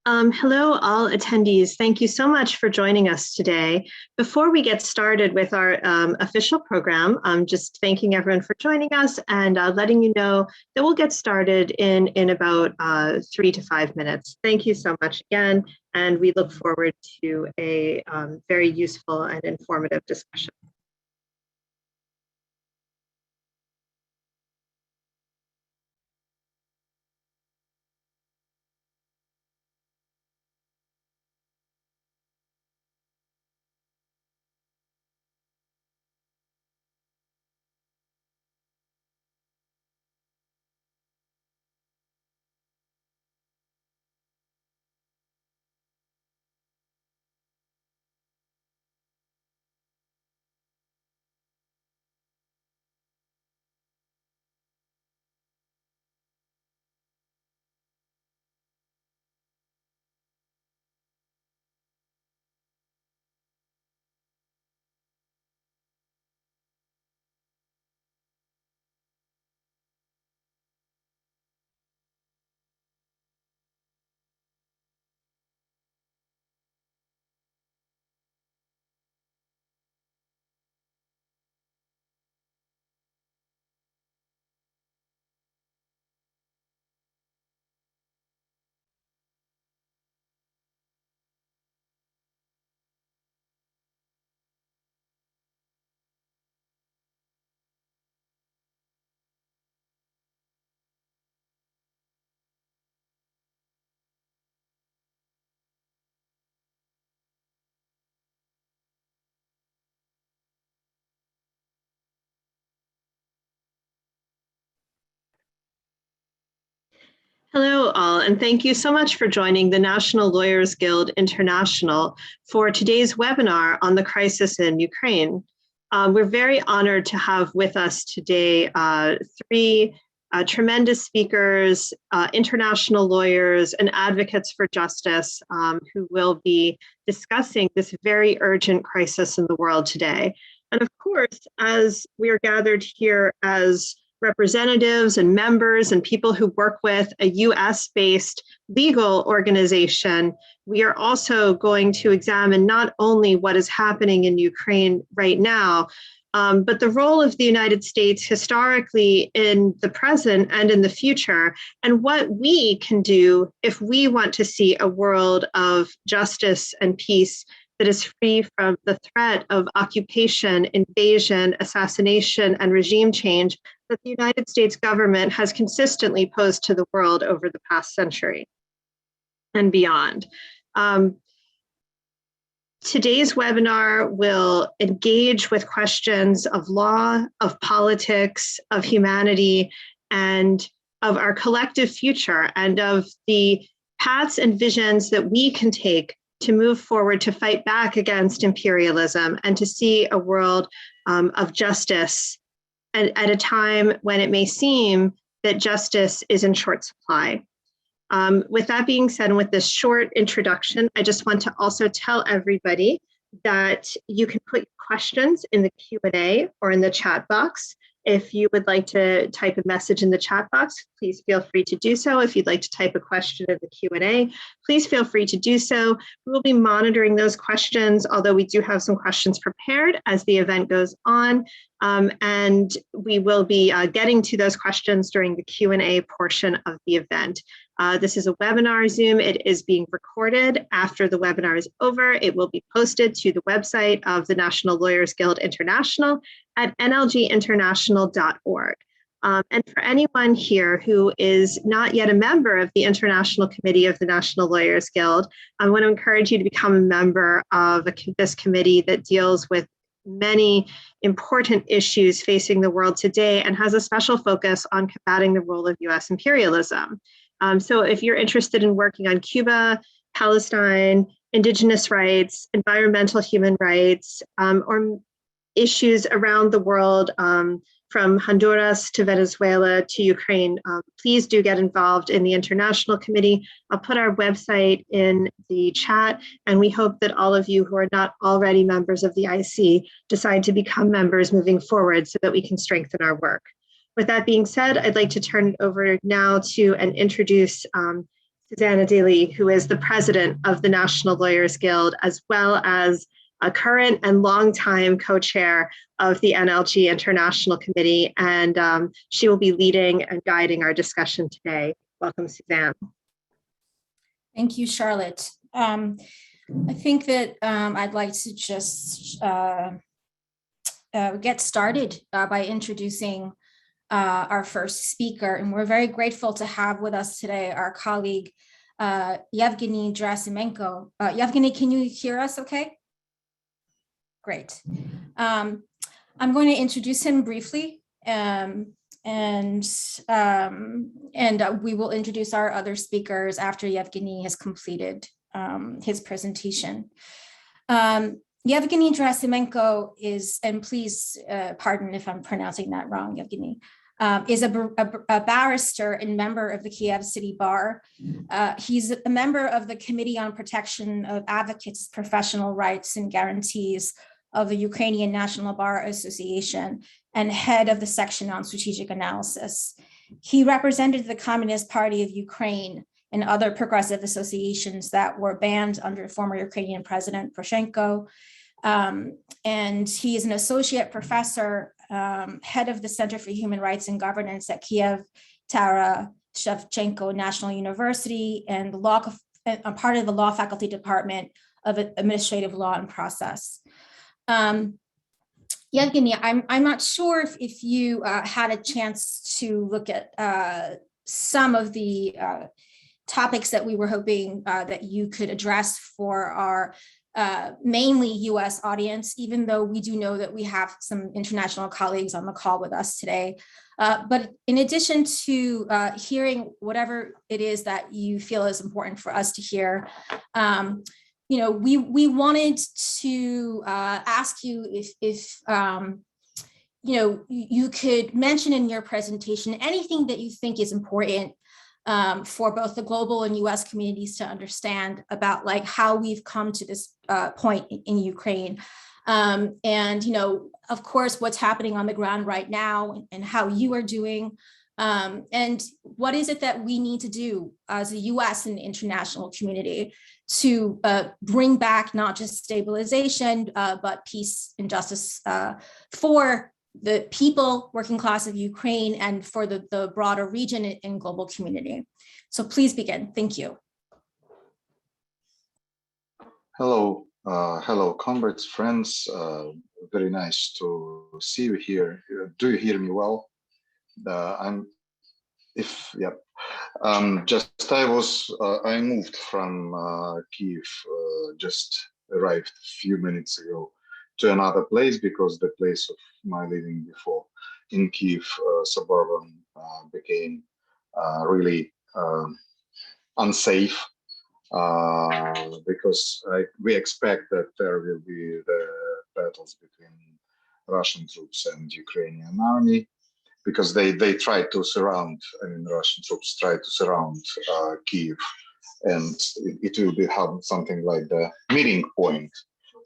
Hello, all attendees. Thank you so much for joining us today. Before we get started with our official program, I'm just thanking everyone for joining us and letting you know that we'll get started in about 3 to 5 minutes. Thank you so much again, and we look forward to a very useful and informative discussion. Hello all, and thank you so much for joining the National Lawyers Guild International for today's webinar on the crisis in Ukraine. We're very honored to have with us today three tremendous speakers, international lawyers and advocates for justice who will be discussing this very urgent crisis in the world today. And of course, as we are gathered here as representatives and members and people who work with a US-based legal organization, we are also going to examine not only what is happening in Ukraine right now, but the role of the United States historically in the present and in the future, and what we can do if we want to see a world of justice and peace that is free from the threat of occupation, invasion, assassination, and regime change that the United States government has consistently posed to the world over the past century and beyond. Today's webinar will engage with questions of law, of politics, of humanity, and of our collective future, and of the paths and visions that we can take to move forward to fight back against imperialism and to see a world of justice at a time when it may seem that justice is in short supply. With that being said, and with this short introduction, I just want to also tell everybody that you can put questions in the Q&A or in the chat box. If you would like to type a message in the chat box, please feel free to do so. If you'd like to type a question in the Q&A, please feel free to do so. We will be monitoring those questions, although we do have some questions prepared as the event goes on. And we will be getting to those questions during the Q&A portion of the event. This is a webinar Zoom. It is being recorded. After the webinar is over, it will be posted to the website of the National Lawyers Guild International at nlginternational.org. And for anyone here who is not yet a member of the International Committee of the National Lawyers Guild, I want to encourage you to become a member of this committee that deals with many important issues facing the world today and has a special focus on combating the role of US imperialism. So if you're interested in working on Cuba, Palestine, indigenous rights, environmental human rights, or issues around the world from Honduras to Venezuela to Ukraine, please do get involved in the International Committee. I'll put our website in the chat, and we hope that all of you who are not already members of the IC decide to become members moving forward so that we can strengthen our work. With that being said, I'd like to turn it over now to and introduce Suzanne Adely, who is the president of the National Lawyers Guild, as well as a current and longtime co-chair of the NLG International Committee, and she will be leading and guiding our discussion today. Welcome, Suzanne. Thank you, Charlotte. I think that I'd like to just get started by introducing our first speaker, and we're very grateful to have with us today our colleague, Yevgenii Gerasymenko. Yevgenii, can you hear us okay? Great. I'm going to introduce him briefly, and we will introduce our other speakers after Yevgenii has completed his presentation. Yevgenii Gerasymenko is, and please pardon if I'm pronouncing that wrong, Yevgenii, is a barrister and member of the Kiev City Bar. He's a member of the Committee on Protection of Advocates' Professional Rights and Guarantees of the Ukrainian National Bar Association and head of the section on strategic analysis. He represented the Communist Party of Ukraine and other progressive associations that were banned under former Ukrainian President Poroshenko. And he is an associate professor, head of the Center for Human Rights and Governance at Kiev Taras Shevchenko National University and a part of the law faculty department of administrative law and process. Yevgenii, I'm not sure if you had a chance to look at some of the topics that we were hoping that you could address for our mainly US audience, even though we do know that we have some international colleagues on the call with us today. But in addition to hearing whatever it is that you feel is important for us to hear, you know, we wanted to ask you if you know, you could mention in your presentation anything that you think is important for both the global and US communities to understand about like how we've come to this point in Ukraine. And, you know, of course, what's happening on the ground right now and how you are doing. And what is it that we need to do as a US and international community to bring back not just stabilization, but peace and justice for the people, working class of Ukraine, and for the broader region and global community. So please begin. Thank you. Hello, hello, comrades, friends. Very nice to see you here. Do you hear me well? I moved from Kiev, just arrived a few minutes ago to another place because the place of my living before in Kiev, suburban, became really unsafe because we expect that there will be the battles between Russian troops and Ukrainian army, because they tried to surround, I mean, Russian troops tried to surround Kiev, and it will be something like the meeting point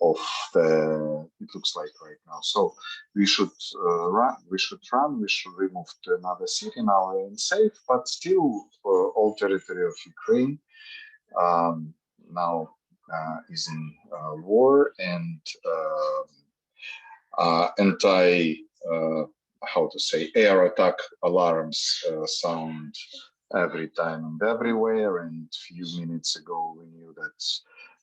of the, it looks like right now. So we should run, we should remove to another city now and safe, but still all territory of Ukraine now is in war, and how to say, air attack alarms sound every time and everywhere. And a few minutes ago, we knew that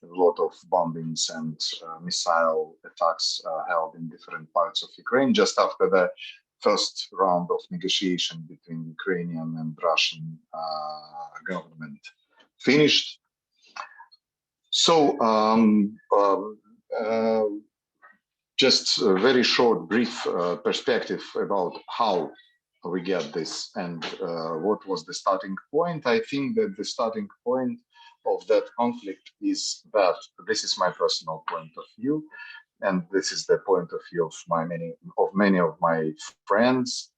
a lot of bombings and missile attacks held in different parts of Ukraine just after the first round of negotiation between Ukrainian and Russian government finished. So just a very short, brief perspective about how we get this and what was the starting point. I think that the starting point of that conflict is that, this is my personal point of view, and this is the point of view of many of my friends.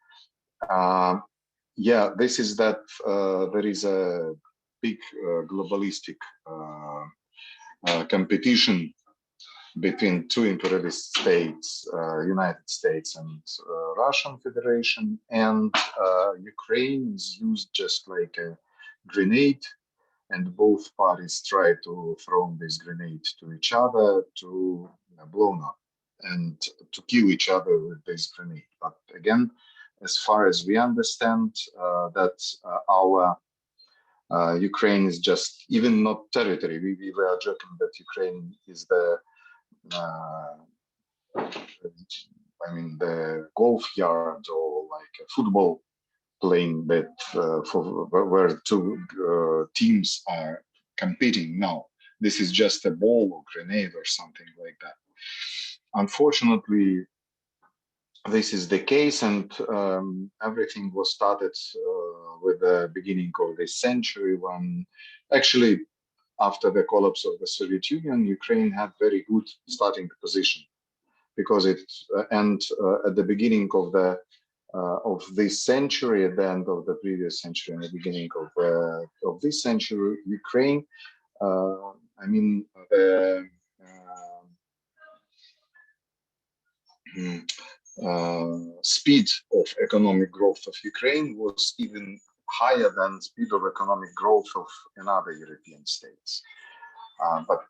Yeah, this is that there is a big globalistic competition between two imperialist states, United States and Russian Federation, and Ukraine is used just like a grenade and both parties try to throw this grenade to each other to blow up and to kill each other with this grenade. But again, as far as we understand, that our Ukraine is just even not territory. We were joking that Ukraine is the the golf yard or like a football playing that where two teams are competing. Now, this is just a ball or grenade or something like that. Unfortunately, this is the case, and everything was started with the beginning of this century when actually after the collapse of the Soviet Union, Ukraine had very good starting position because it and at the beginning of this century, at the end of the previous century, and the beginning of this century, Ukraine, the speed of economic growth of Ukraine was even higher than speed of economic growth of another European states. But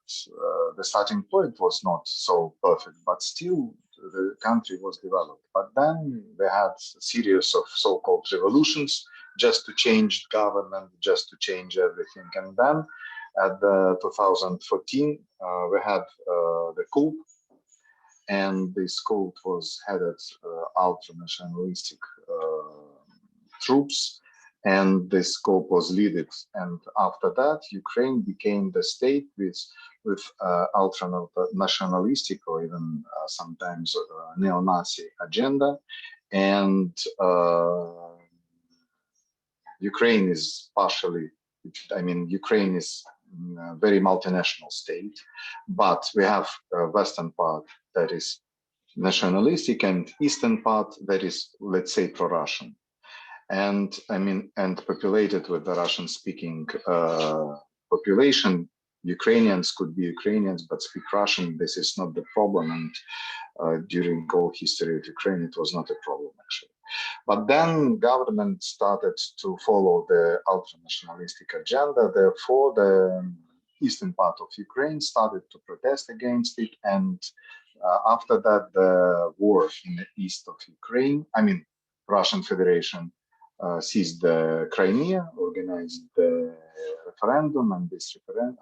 the starting point was not so perfect, but still the country was developed. But then they had a series of so-called revolutions just to change government, just to change everything. And then at the 2014, we had the coup, and this coup was headed ultra-nationalistic troops, and this coup was led. And after that, Ukraine became the state with ultra-nationalistic or even sometimes neo-Nazi agenda. And Ukraine is partially, Ukraine is a very multinational state, but we have a western part that is nationalistic and eastern part that is, let's say, pro-Russian. And populated with the Russian-speaking population. Ukrainians could be Ukrainians, but speak Russian. This is not the problem. And during all history of Ukraine, it was not a problem, actually. But then government started to follow the ultra-nationalistic agenda. Therefore, the eastern part of Ukraine started to protest against it. And after that, the war in the east of Ukraine, Russian Federation seized the Crimea, organized the referendum, and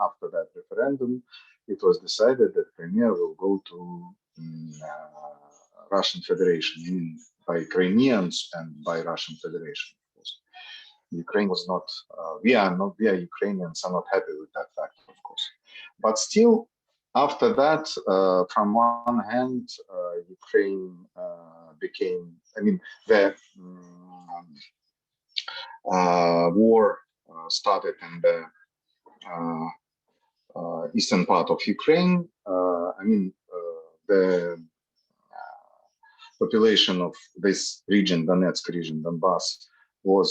after that referendum, it was decided that Crimea will go to Russian Federation, by Crimeans and by Russian Federation. Of course, Ukraine was not. We Ukrainians are not happy with that fact, of course. But still, after that, from one hand, Ukraine became. The war started in the eastern part of Ukraine. The population of this region, Donetsk region, Donbass, was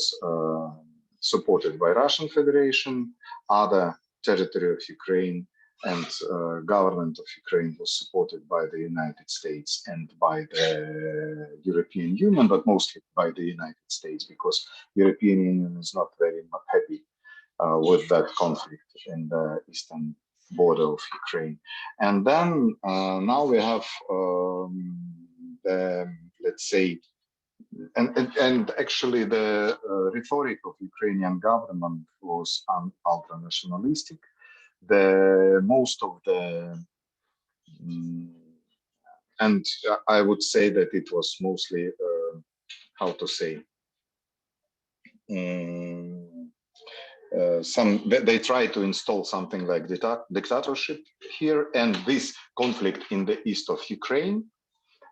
supported by Russian Federation. Other territory of Ukraine and government of Ukraine was supported by the United States and by the European Union, but mostly by the United States, because European Union is not very happy with that conflict in the eastern border of Ukraine. And then now we have let's say, and actually the rhetoric of Ukrainian government was ultra-nationalistic. Most of the, and I would say that it was mostly, how to say, they try to install something like dictatorship here, and this conflict in the east of Ukraine,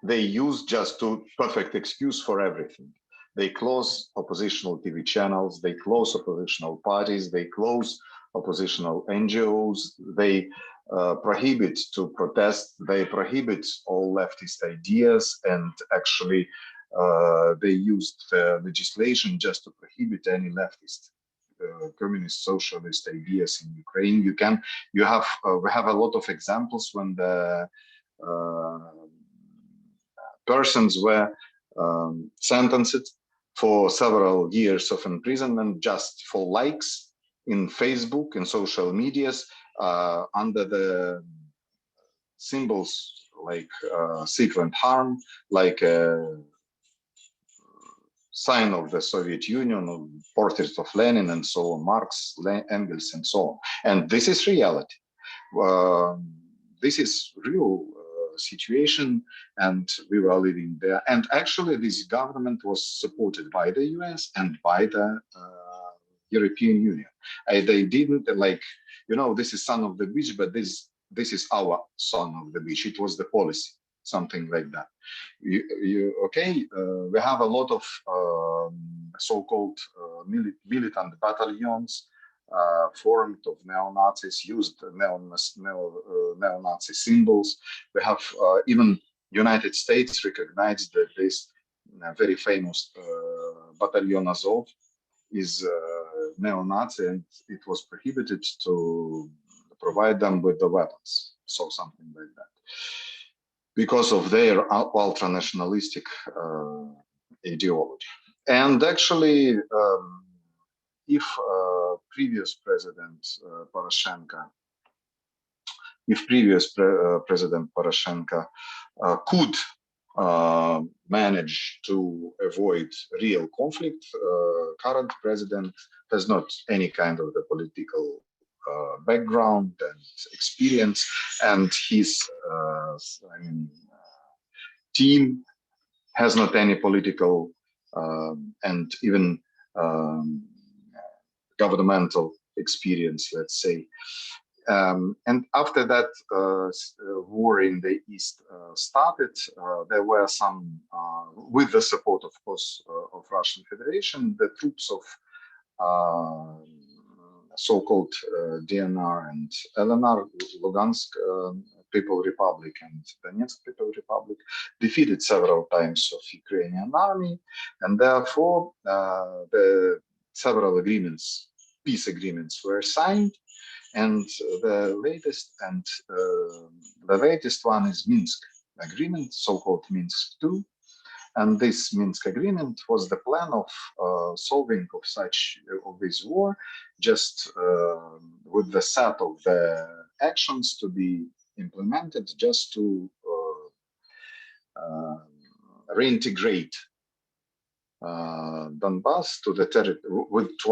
they use just to perfect excuse for everything. They close oppositional TV channels, they close oppositional parties, they close oppositional NGOs, they prohibit to protest, they prohibit all leftist ideas, and actually they used legislation just to prohibit any leftist communist socialist ideas in Ukraine. We have a lot of examples when the persons were sentenced for several years of imprisonment just for likes in Facebook, in social medias, under the symbols like sequent harm, like sign of the Soviet Union, of portraits of Lenin and so on, Marx, Engels and so on. And this is reality. This is real situation, and we were living there. And actually this government was supported by the US and by the European Union. They didn't like, you know, this is son of the beach, but this is our son of the beach. It was the policy, something like that. Okay, we have a lot of so-called militant battalions formed of neo-Nazis, used neo-Nazi symbols. We have even United States recognized that this very famous battalion Azov is neo-Nazi, and it was prohibited to provide them with the weapons. So something like that, because of their ultra-nationalistic ideology. And actually, if previous President Poroshenko could manage to avoid real conflict, current president has not any kind of the political background and experience, and his team has not any political and even governmental experience, let's say. And after that war in the East started, there were some, with the support, of course, of Russian Federation, the troops of so-called DNR and LNR, Lugansk People Republic and Donetsk People Republic, defeated several times of Ukrainian army, and therefore the several agreements, peace agreements, were signed. And the latest one is Minsk agreement, so-called Minsk II. And this Minsk agreement was the plan of solving of this war, just with the set of the actions to be implemented, just to reintegrate Donbass to the to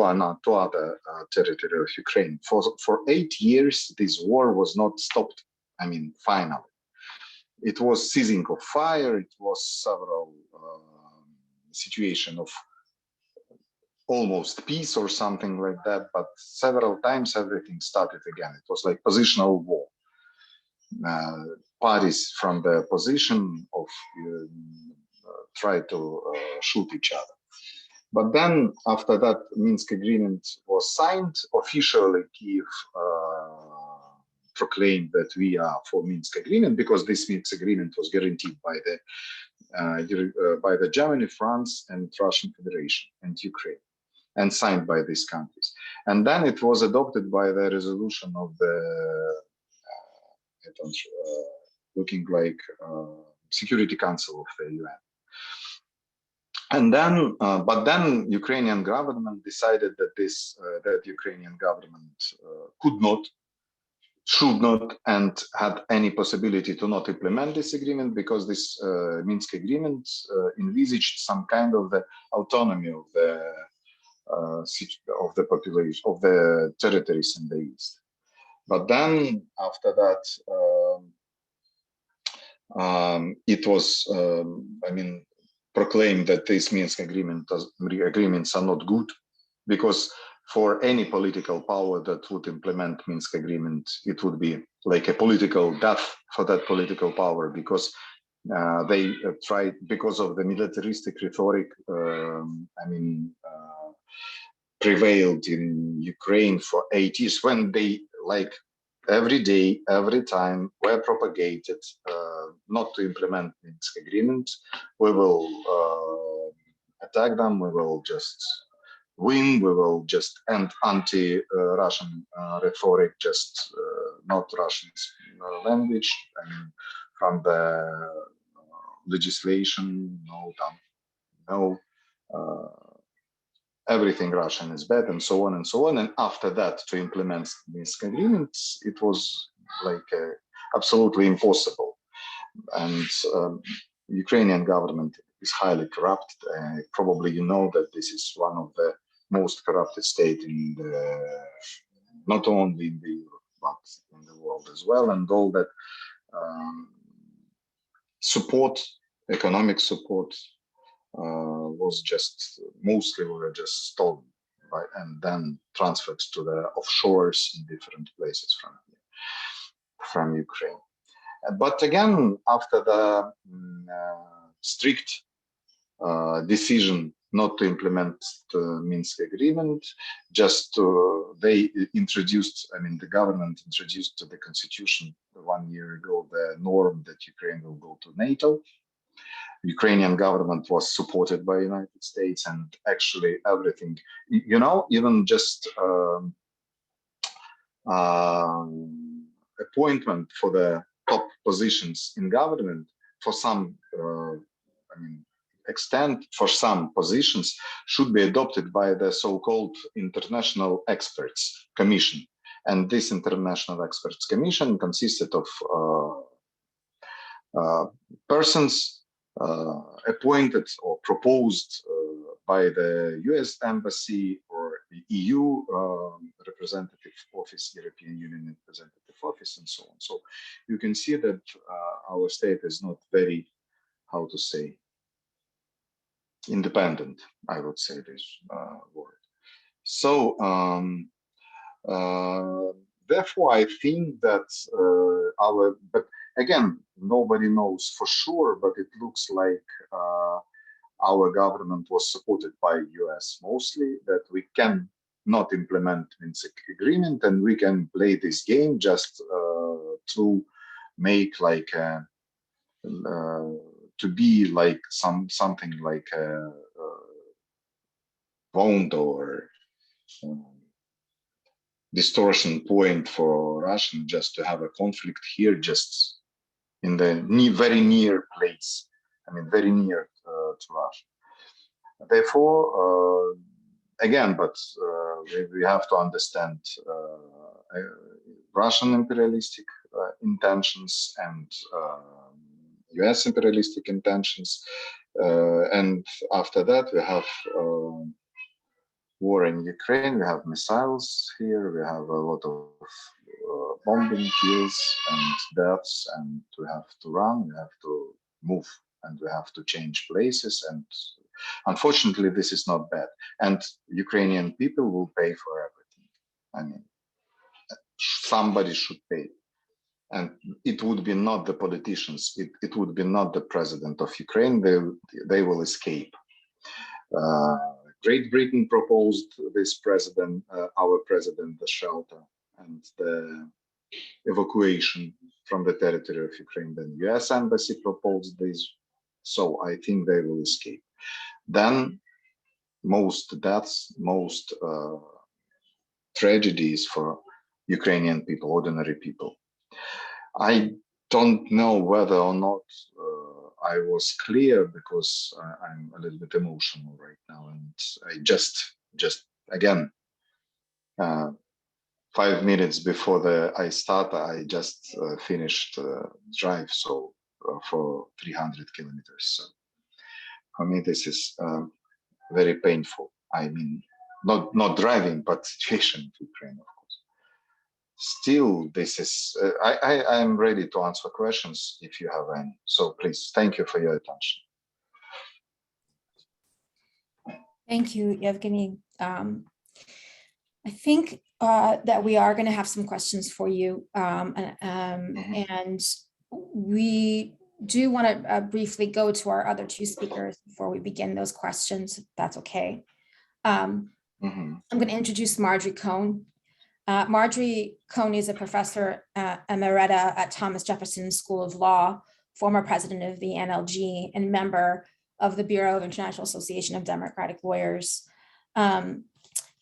other territory of Ukraine. For 8 years, this war was not stopped. I mean, finally. It was ceasing of fire, it was several situation of almost peace or something like that, but several times everything started again. It was like positional war. Parties from the position of try to shoot each other. But then after that Minsk agreement was signed, officially Kiev proclaimed that we are for Minsk agreement, because this Minsk agreement was guaranteed by the Germany, France, and Russian Federation and Ukraine, and signed by these countries. And then it was adopted by the resolution of the looking like Security Council of the UN. And then, but then Ukrainian government decided that that Ukrainian government could not, should not, and had any possibility to not implement this agreement, because this Minsk agreement envisaged some kind of the autonomy of the population, of the territories in the east. But then after that, it was, proclaimed that these Minsk agreements are not good, because for any political power that would implement Minsk agreement, it would be like a political death for that political power, because they tried, because of the militaristic rhetoric, prevailed in Ukraine for 8 years, when they like every day, every time were propagated not to implement Minsk agreement. We will attack them, we will just win, we will just end anti-Russian rhetoric, just not Russian language, from the legislation, no everything Russian is bad, and so on and so on. And after that, to implement Minsk agreements, it was like absolutely impossible. And Ukrainian government is highly corrupt. Probably you know that this is one of the most corrupted state in the, not only in the Europe, but in the world as well. And all that support, economic support, was just mostly were just stolen, right, and then transferred to the offshores in different places from Ukraine. But again, after the strict decision not to implement the Minsk agreement, just they introduced, I mean, the government introduced to the constitution 1 year ago the norm that Ukraine will go to NATO. Ukrainian government was supported by the United States, and actually everything, you know, even just appointment for the top positions in government for some, I mean, extent for some positions should be adopted by the so-called International Experts Commission. And this International Experts Commission consisted of persons appointed or proposed by the US Embassy or the EU Representative Office, European Union Representative Office, and so on. So you can see that our state is not very, how to say, independent, I would say this word. So therefore, I think that but again, nobody knows for sure, but it looks like our government was supported by US mostly, that we can not implement Minsk agreement and we can play this game just to make like to be like something like a wound or distortion point for Russian, just to have a conflict here, just in the very near place. I mean, very near to Russia. Therefore, again, but we have to understand Russian imperialistic intentions and US imperialistic intentions. And after that, we have war in Ukraine, we have missiles here, we have a lot of bombing, kills and deaths, and we have to run, we have to move, and we have to change places. And unfortunately, this is not bad. And Ukrainian people will pay for everything. I mean, somebody should pay. And it would be not the politicians, it would be not the president of Ukraine, they will escape. Great Britain proposed this president, our president, the shelter and the evacuation from the territory of Ukraine. Then US embassy proposed this, so I think they will escape. Then most deaths, most tragedies for Ukrainian people, ordinary people. I don't know whether or not I was clear, because I'm a little bit emotional right now, and I just again 5 minutes before I start, I just finished drive, so for 300 kilometers. So for me, this is very painful. I mean, not driving, but situation in Ukraine, of course. Still, this is, I am ready to answer questions if you have any. So please, thank you for your attention. Thank you, Yevgenii. I think that we are going to have some questions for you. And we do want to briefly go to our other two speakers before we begin those questions, if that's okay. I'm going to introduce Marjorie Cohn. Marjorie Cohn is a professor emerita at Thomas Jefferson School of Law, former president of the NLG, and member of the Bureau of International Association of Democratic Lawyers.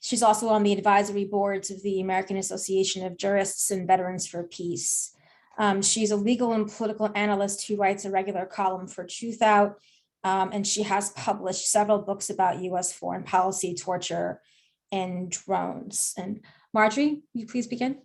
She's also on the advisory boards of the American Association of Jurists and Veterans for Peace. She's a legal and political analyst who writes a regular column for Truthout And she has published several books about US foreign policy, torture, and drones. And Marjorie, will you please begin?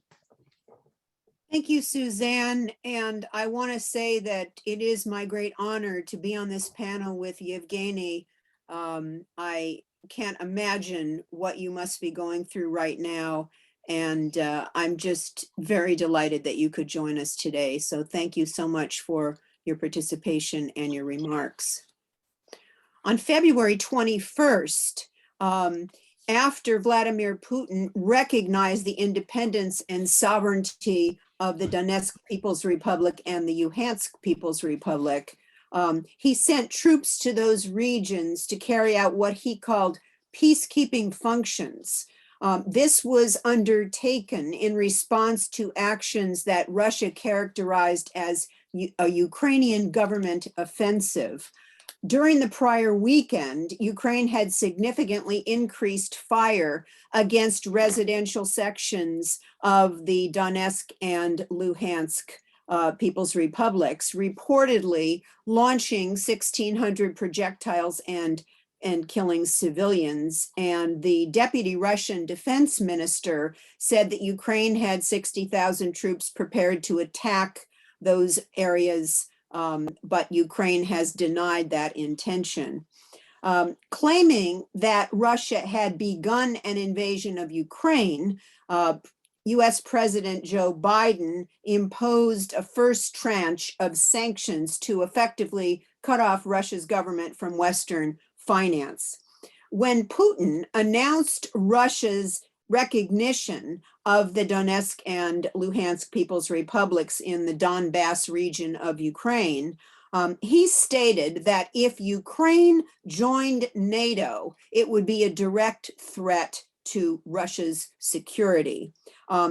Thank you, Suzanne. And I want to say that it is my great honor to be on this panel with Yevgenii. I can't imagine what you must be going through right now. And I'm just very delighted that you could join us today. So thank you so much for your participation and your remarks. On February 21st, after Vladimir Putin recognized the independence and sovereignty of the Donetsk People's Republic and the Luhansk People's Republic, he sent troops to those regions to carry out what he called peacekeeping functions. This was undertaken in response to actions that Russia characterized as a Ukrainian government offensive. During the prior weekend, Ukraine had significantly increased fire against residential sections of the Donetsk and Luhansk People's Republics, reportedly launching 1,600 projectiles and killing civilians. And the deputy Russian defense minister said that Ukraine had 60,000 troops prepared to attack those areas, but Ukraine has denied that intention, claiming that Russia had begun an invasion of Ukraine. US President Joe Biden imposed a first tranche of sanctions to effectively cut off Russia's government from Western finance. When Putin announced Russia's recognition of the Donetsk and Luhansk People's Republics in the Donbass region of Ukraine, he stated that if Ukraine joined NATO, it would be a direct threat to Russia's security.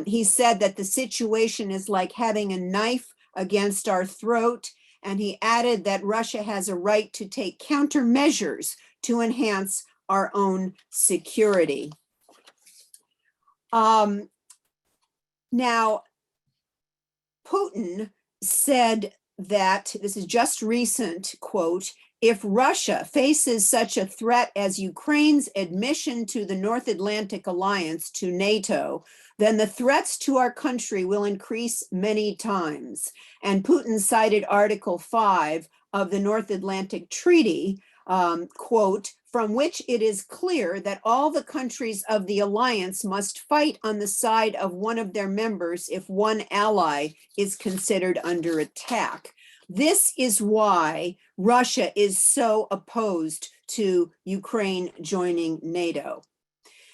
He said that the situation is like having a knife against our throat, and he added that Russia has a right to take countermeasures to enhance our own security. Now, Putin said that, this is just recent, quote, if Russia faces such a threat as Ukraine's admission to the North Atlantic Alliance, to NATO, then the threats to our country will increase many times. And Putin cited Article 5 of the North Atlantic Treaty, quote, from which it is clear that all the countries of the alliance must fight on the side of one of their members if one ally is considered under attack. This is why Russia is so opposed to Ukraine joining NATO.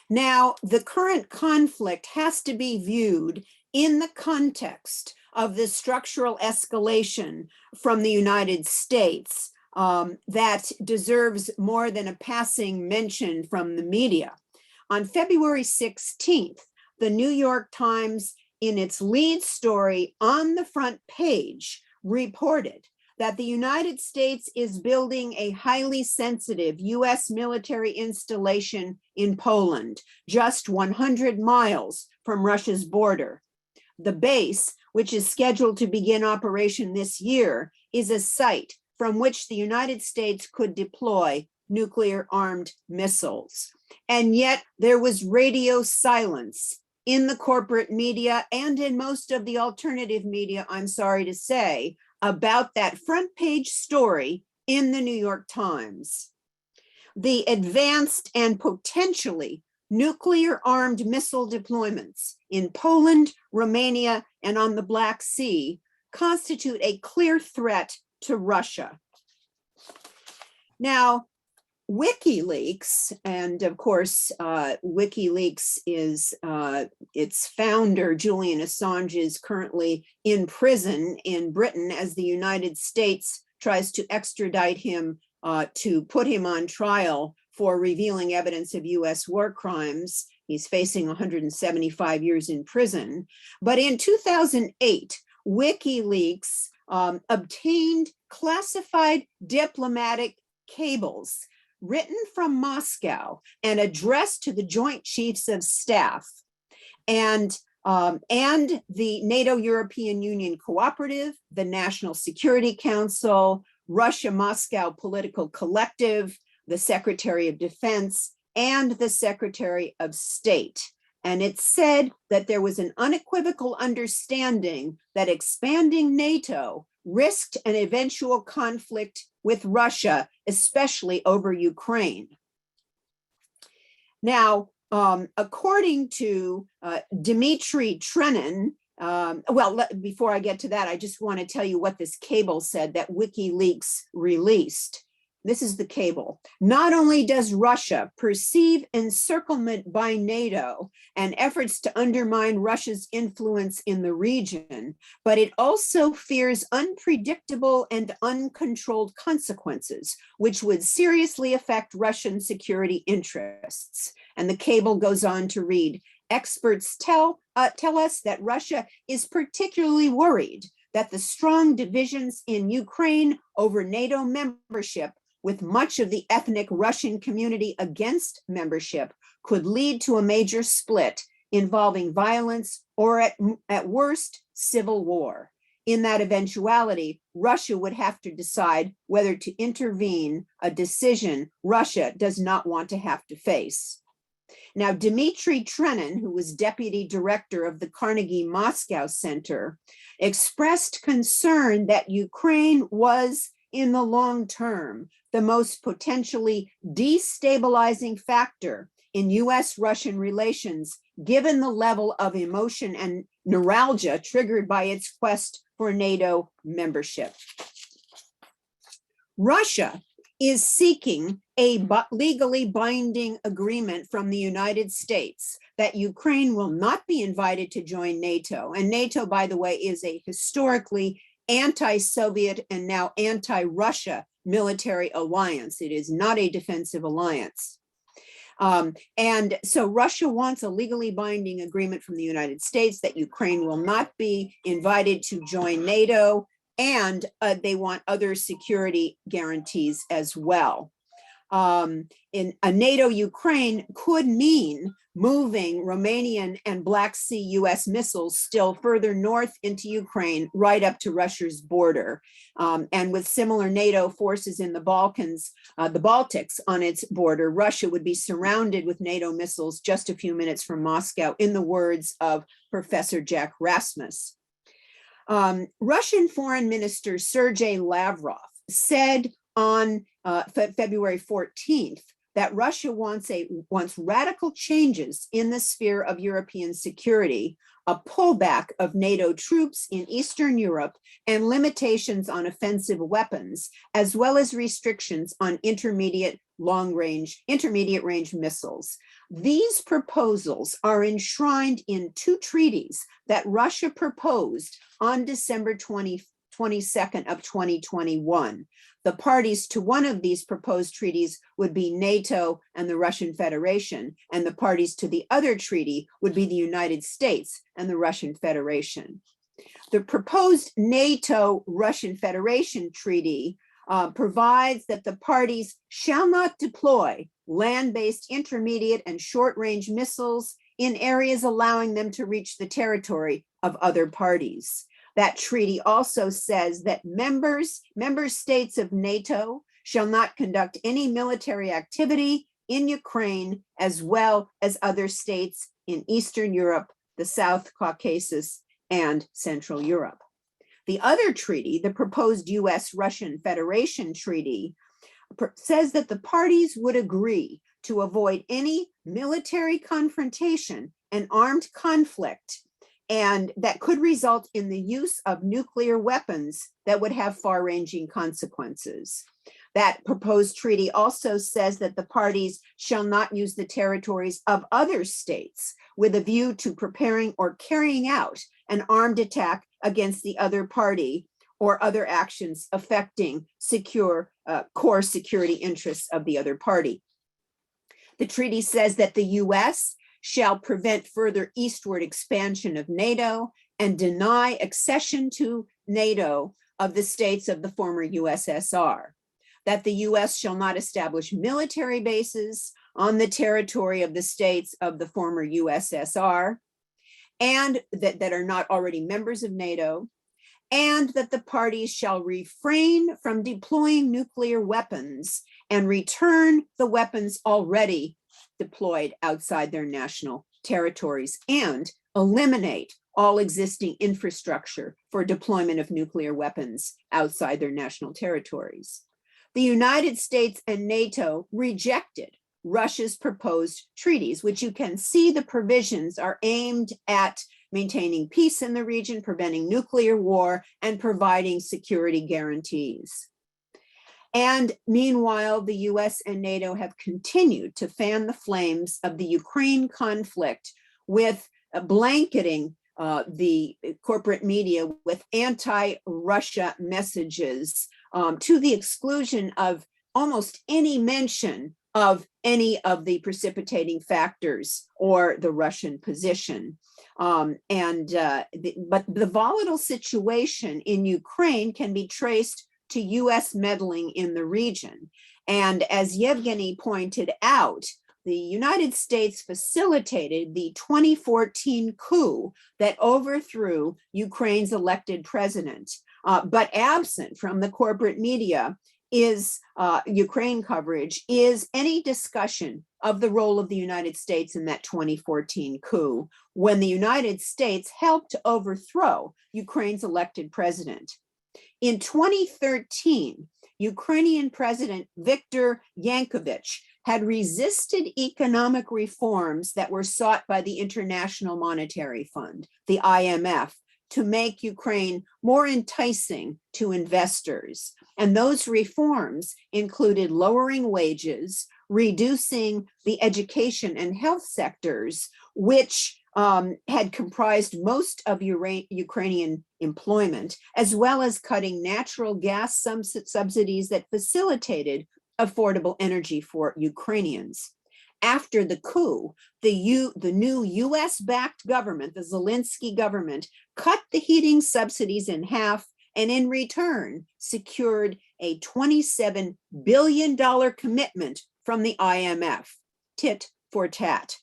Now, the current conflict has to be viewed in the context of the structural escalation from the United States that deserves more than a passing mention from the media. On February 16th, the New York Times, in its lead story on the front page, reported that the United States is building a highly sensitive US military installation in Poland, just 100 miles from Russia's border. The base, which is scheduled to begin operation this year, is a site from which the United States could deploy nuclear-armed missiles. And yet there was radio silence in the corporate media and in most of the alternative media, I'm sorry to say, about that front page story in the New York Times. The advanced and potentially nuclear-armed missile deployments in Poland, Romania, and on the Black Sea constitute a clear threat to Russia. Now, WikiLeaks, and of course, WikiLeaks is its founder, Julian Assange, is currently in prison in Britain as the United States tries to extradite him to put him on trial for revealing evidence of US war crimes. He's facing 175 years in prison. But in 2008, WikiLeaks obtained classified diplomatic cables written from Moscow and addressed to the Joint Chiefs of Staff and the NATO European Union Cooperative, the National Security Council, Russia-Moscow Political Collective, the Secretary of Defense, and the Secretary of State. And it said that there was an unequivocal understanding that expanding NATO risked an eventual conflict with Russia, especially over Ukraine. Now, according to Dmitry Trenin, before I get to that, I just want to tell you what this cable said that WikiLeaks released. This is the cable. Not only does Russia perceive encirclement by NATO and efforts to undermine Russia's influence in the region, but it also fears unpredictable and uncontrolled consequences, which would seriously affect Russian security interests. And the cable goes on to read, experts tell us that Russia is particularly worried that the strong divisions in Ukraine over NATO membership, with much of the ethnic Russian community against membership, could lead to a major split involving violence or at worst, civil war. In that eventuality, Russia would have to decide whether to intervene, a decision Russia does not want to have to face. Now, Dmitry Trenin, who was deputy director of the Carnegie Moscow Center, expressed concern that Ukraine was, in the long term, the most potentially destabilizing factor in US-Russian relations, given the level of emotion and neuralgia triggered by its quest for NATO membership. Russia is seeking a legally binding agreement from the United States that Ukraine will not be invited to join NATO. And NATO, by the way, is a historically anti-Soviet and now anti-Russia military alliance. It is not a defensive alliance. And so Russia wants a legally binding agreement from the United States that Ukraine will not be invited to join NATO, and they want other security guarantees as well. In a NATO Ukraine could mean moving Romanian and Black Sea US missiles still further north into Ukraine, right up to Russia's border. And with similar NATO forces in the Balkans, the Baltics on its border, Russia would be surrounded with NATO missiles just a few minutes from Moscow, in the words of Professor Jack Rasmus. Russian Foreign Minister Sergei Lavrov said on February 14th that Russia wants radical changes in the sphere of European security, a pullback of NATO troops in Eastern Europe, and limitations on offensive weapons, as well as restrictions on intermediate range missiles. These proposals are enshrined in two treaties that Russia proposed on December 22nd of 2021. The parties to one of these proposed treaties would be NATO and the Russian Federation, and the parties to the other treaty would be the United States and the Russian Federation. The proposed NATO-Russian Federation treaty provides that the parties shall not deploy land-based intermediate and short-range missiles in areas allowing them to reach the territory of other parties. That treaty also says that member states of NATO shall not conduct any military activity in Ukraine, as well as other states in Eastern Europe, the South Caucasus, and Central Europe. The other treaty, the proposed US-Russian Federation Treaty, says that the parties would agree to avoid any military confrontation and armed conflict, and that could result in the use of nuclear weapons that would have far-ranging consequences. That proposed treaty also says that the parties shall not use the territories of other states with a view to preparing or carrying out an armed attack against the other party or other actions affecting core security interests of the other party. The treaty says that the US shall prevent further eastward expansion of NATO and deny accession to NATO of the states of the former USSR. That the US shall not establish military bases on the territory of the states of the former USSR and that are not already members of NATO, and that the parties shall refrain from deploying nuclear weapons and return the weapons already deployed outside their national territories and eliminate all existing infrastructure for deployment of nuclear weapons outside their national territories. The United States and NATO rejected Russia's proposed treaties, which you can see the provisions are aimed at maintaining peace in the region, preventing nuclear war, and providing security guarantees. And meanwhile, the US and NATO have continued to fan the flames of the Ukraine conflict with blanketing the corporate media with anti-Russia messages to the exclusion of almost any mention of any of the precipitating factors or the Russian position. But the volatile situation in Ukraine can be traced to US meddling in the region. And as Yevgenii pointed out, the United States facilitated the 2014 coup that overthrew Ukraine's elected president. But absent from the corporate media is Ukraine coverage, is any discussion of the role of the United States in that 2014 coup, when the United States helped to overthrow Ukraine's elected president. In 2013, Ukrainian President Viktor Yanukovych had resisted economic reforms that were sought by the International Monetary Fund, the IMF, to make Ukraine more enticing to investors. And those reforms included lowering wages, reducing the education and health sectors, which had comprised most of Ukrainian employment, as well as cutting natural gas subsidies that facilitated affordable energy for Ukrainians. After the coup, the new US-backed government, the Zelensky government, cut the heating subsidies in half and in return secured a $27 billion commitment from the IMF, tit for tat.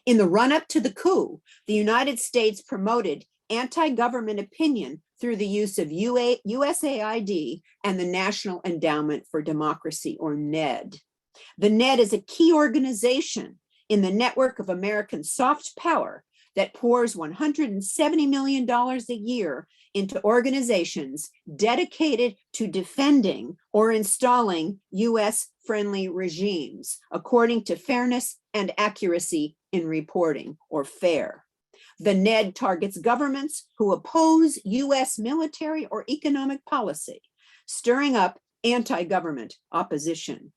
In the run-up to the coup, the United States promoted anti-government opinion through the use of USAID and the National Endowment for Democracy, or NED. The NED is a key organization in the network of American soft power that pours $170 million a year into organizations dedicated to defending or installing US-friendly regimes, according to Fairness and Accuracy in Reporting, or FAIR. The NED targets governments who oppose US military or economic policy, stirring up anti-government opposition.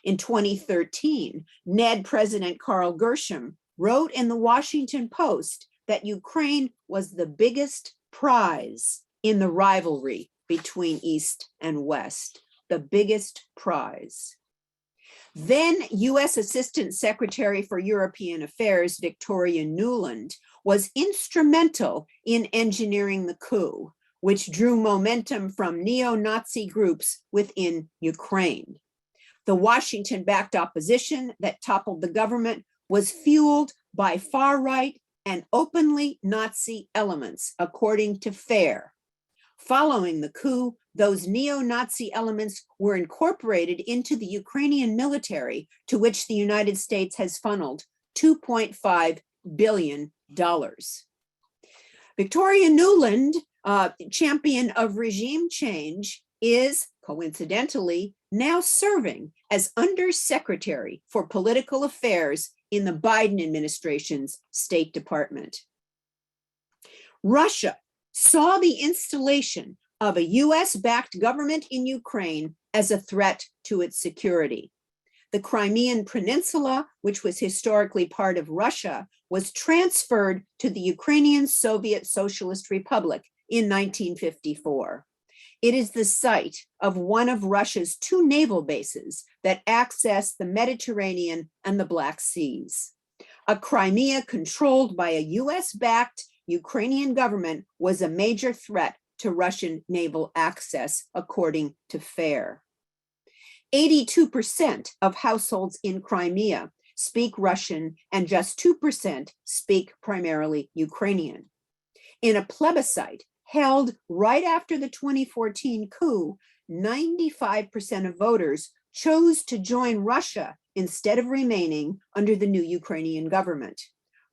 In 2013, NED President Carl Gershom wrote in the Washington Post that Ukraine was the biggest prize in the rivalry between East and West, the biggest prize. Then US Assistant Secretary for European Affairs, Victoria Nuland, was instrumental in engineering the coup, which drew momentum from neo-Nazi groups within Ukraine. The Washington-backed opposition that toppled the government was fueled by far-right and openly Nazi elements, according to FAIR. Following the coup, those neo-Nazi elements were incorporated into the Ukrainian military, to which the United States has funneled $2.5 billion. Victoria Nuland, champion of regime change, is coincidentally now serving as Undersecretary for Political Affairs in the Biden administration's State Department. Russia saw the installation of a US-backed government in Ukraine as a threat to its security. The Crimean Peninsula, which was historically part of Russia, was transferred to the Ukrainian Soviet Socialist Republic in 1954. It is the site of one of Russia's two naval bases that access the Mediterranean and the Black Seas. A Crimea controlled by a US-backed Ukrainian government was a major threat to Russian naval access, according to FAIR. 82% of households in Crimea speak Russian, and just 2% speak primarily Ukrainian. In a plebiscite held right after the 2014 coup, 95% of voters chose to join Russia instead of remaining under the new Ukrainian government.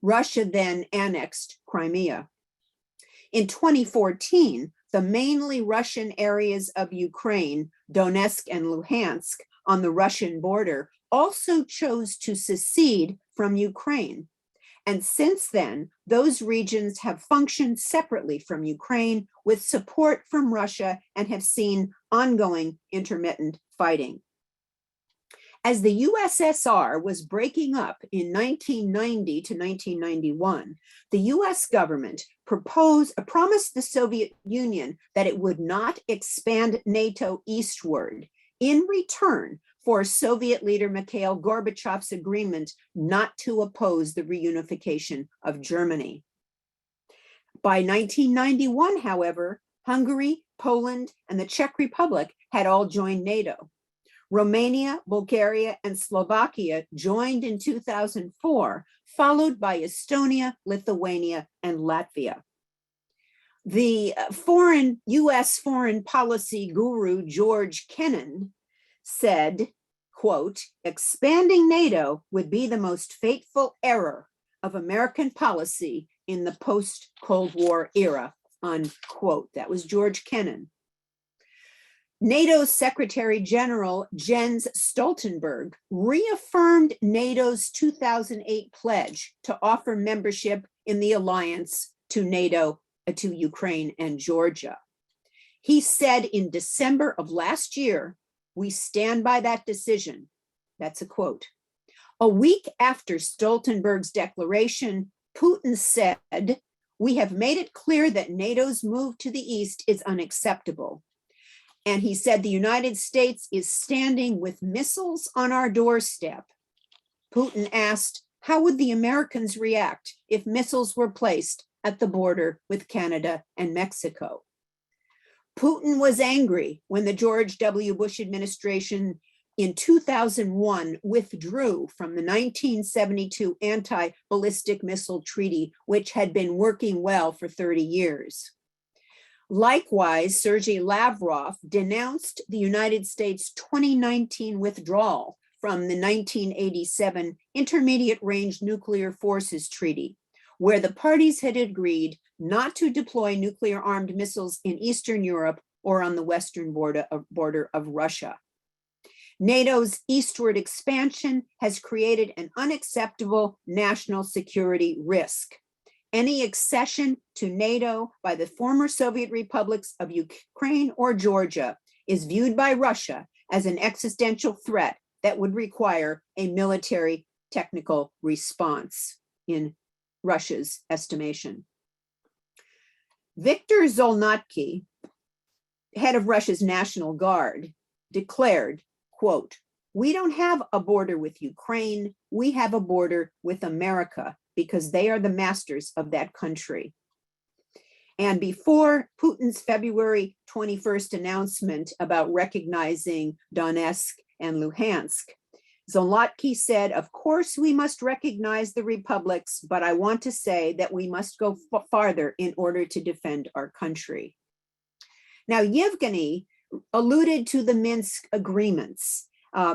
Russia then annexed Crimea. In 2014, the mainly Russian areas of Ukraine, Donetsk and Luhansk, on the Russian border, also chose to secede from Ukraine. And since then, those regions have functioned separately from Ukraine with support from Russia and have seen ongoing intermittent fighting. As the USSR was breaking up in 1990 to 1991, the US government promised the Soviet Union that it would not expand NATO eastward in return for Soviet leader Mikhail Gorbachev's agreement not to oppose the reunification of Germany. By 1991, however, Hungary, Poland, and the Czech Republic had all joined NATO. Romania, Bulgaria, and Slovakia joined in 2004, followed by Estonia, Lithuania, and Latvia. The US foreign policy guru, George Kennan, said, quote, expanding NATO would be the most fateful error of American policy in the post-Cold War era, unquote. That was George Kennan. NATO's Secretary General Jens Stoltenberg reaffirmed NATO's 2008 pledge to offer membership in the alliance to NATO, to Ukraine and Georgia. He said in December of last year, we stand by that decision. That's a quote. A week after Stoltenberg's declaration, Putin said, we have made it clear that NATO's move to the east is unacceptable. And he said the United States is standing with missiles on our doorstep. Putin asked, how would the Americans react if missiles were placed at the border with Canada and Mexico? Putin was angry when the George W. Bush administration in 2001 withdrew from the 1972 anti-ballistic missile treaty, which had been working well for 30 years. Likewise, Sergei Lavrov denounced the United States' 2019 withdrawal from the 1987 Intermediate Range Nuclear Forces Treaty, where the parties had agreed not to deploy nuclear-armed missiles in Eastern Europe or on the western border of Russia. NATO's eastward expansion has created an unacceptable national security risk. Any accession to NATO by the former Soviet republics of Ukraine or Georgia is viewed by Russia as an existential threat that would require a military technical response in Russia's estimation. Viktor Zolnatsky, head of Russia's National Guard, declared, quote, we don't have a border with Ukraine, we have a border with America because they are the masters of that country. And before Putin's February 21st announcement about recognizing Donetsk and Luhansk, Zolnatsky said, of course, we must recognize the republics, but I want to say that we must go farther in order to defend our country. Now, Yevgenii alluded to the Minsk agreements.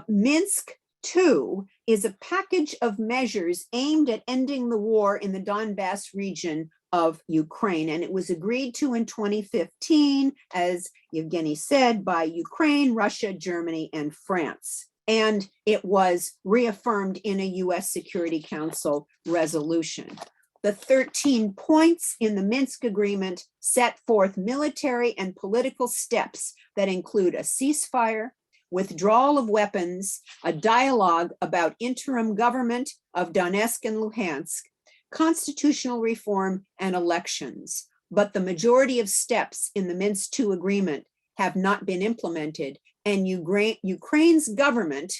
Minsk II is a package of measures aimed at ending the war in the Donbass region of Ukraine, and it was agreed to in 2015, as Yevgenii said, by Ukraine, Russia, Germany, and France. And it was reaffirmed in a US Security Council resolution. The 13 points in the Minsk agreement set forth military and political steps that include a ceasefire, withdrawal of weapons, a dialogue about interim government of Donetsk and Luhansk, constitutional reform, and elections. But the majority of steps in the Minsk II agreement have not been implemented, and Ukraine's government,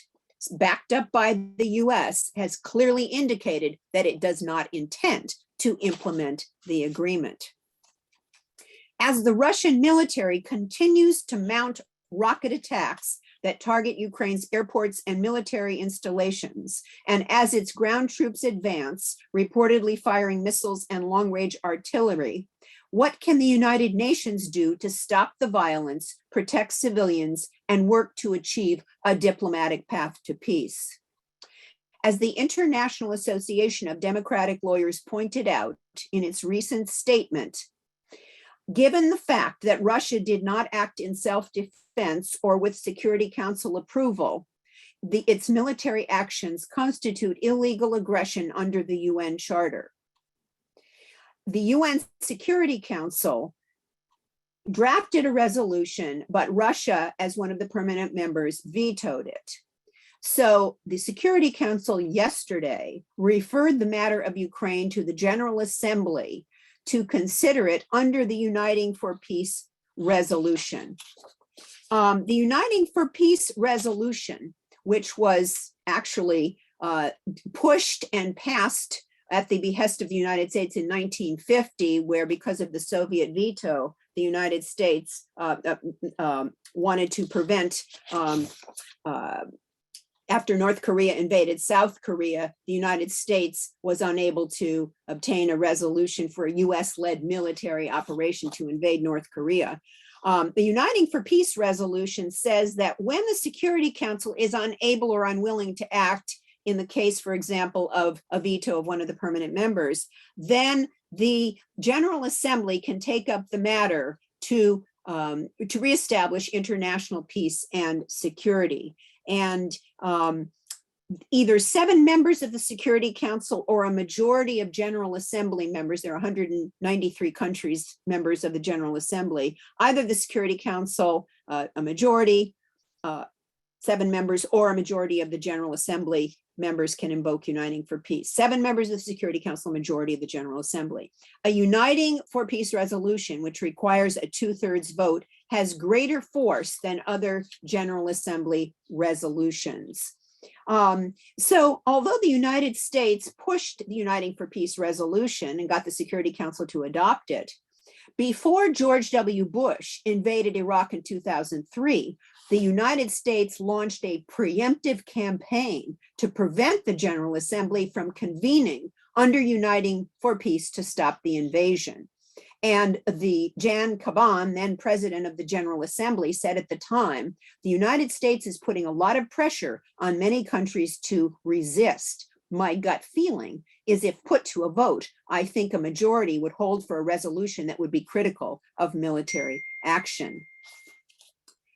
backed up by the US, has clearly indicated that it does not intend to implement the agreement. As the Russian military continues to mount rocket attacks that target Ukraine's airports and military installations, and as its ground troops advance, reportedly firing missiles and long-range artillery, What can the United Nations do to stop the violence, protect civilians, and work to achieve a diplomatic path to peace? As the International Association of Democratic Lawyers pointed out in its recent statement, given the fact that Russia did not act in self-defense or with Security Council approval, its military actions constitute illegal aggression under the UN Charter. The UN Security Council drafted a resolution, but Russia, as one of the permanent members, vetoed it. So the Security Council yesterday referred the matter of Ukraine to the General Assembly to consider it under the Uniting for Peace resolution. The Uniting for Peace resolution, which was actually pushed and passed at the behest of the United States in 1950, where because of the Soviet veto, the United States wanted to prevent, after North Korea invaded South Korea, the United States was unable to obtain a resolution for a US-led military operation to invade North Korea. The Uniting for Peace resolution says that when the Security Council is unable or unwilling to act in the case, for example, of a veto of one of the permanent members, then the General Assembly can take up the matter to reestablish international peace and security. And either 7 members of the Security Council or a majority of General Assembly members, there are 193 countries members of the General Assembly, either the Security Council, a majority, 7 members, or a majority of the General Assembly members can invoke Uniting for Peace. 7 members of the Security Council, majority of the General Assembly. A Uniting for Peace resolution, which requires a 2/3 vote, has greater force than other General Assembly resolutions. So although the United States pushed the Uniting for Peace resolution and got the Security Council to adopt it, before George W. Bush invaded Iraq in 2003, the United States launched a preemptive campaign to prevent the General Assembly from convening under Uniting for Peace to stop the invasion. And the Jan Kavan, then president of the General Assembly, said at the time, the United States is putting a lot of pressure on many countries to resist. My gut feeling is if put to a vote, I think a majority would hold for a resolution that would be critical of military action.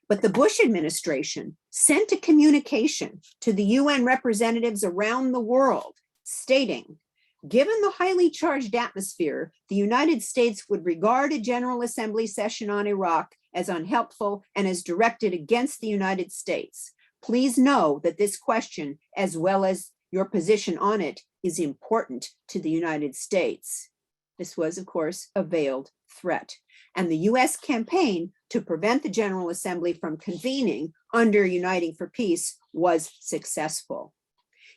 But the Bush administration sent a communication to the UN representatives around the world stating, given the highly charged atmosphere, the United States would regard a General Assembly session on Iraq as unhelpful and as directed against the United States. Please know that this question, as well as your position on it, is important to the United States. This was, of course, a veiled threat. And the US campaign to prevent the General Assembly from convening under Uniting for Peace was successful.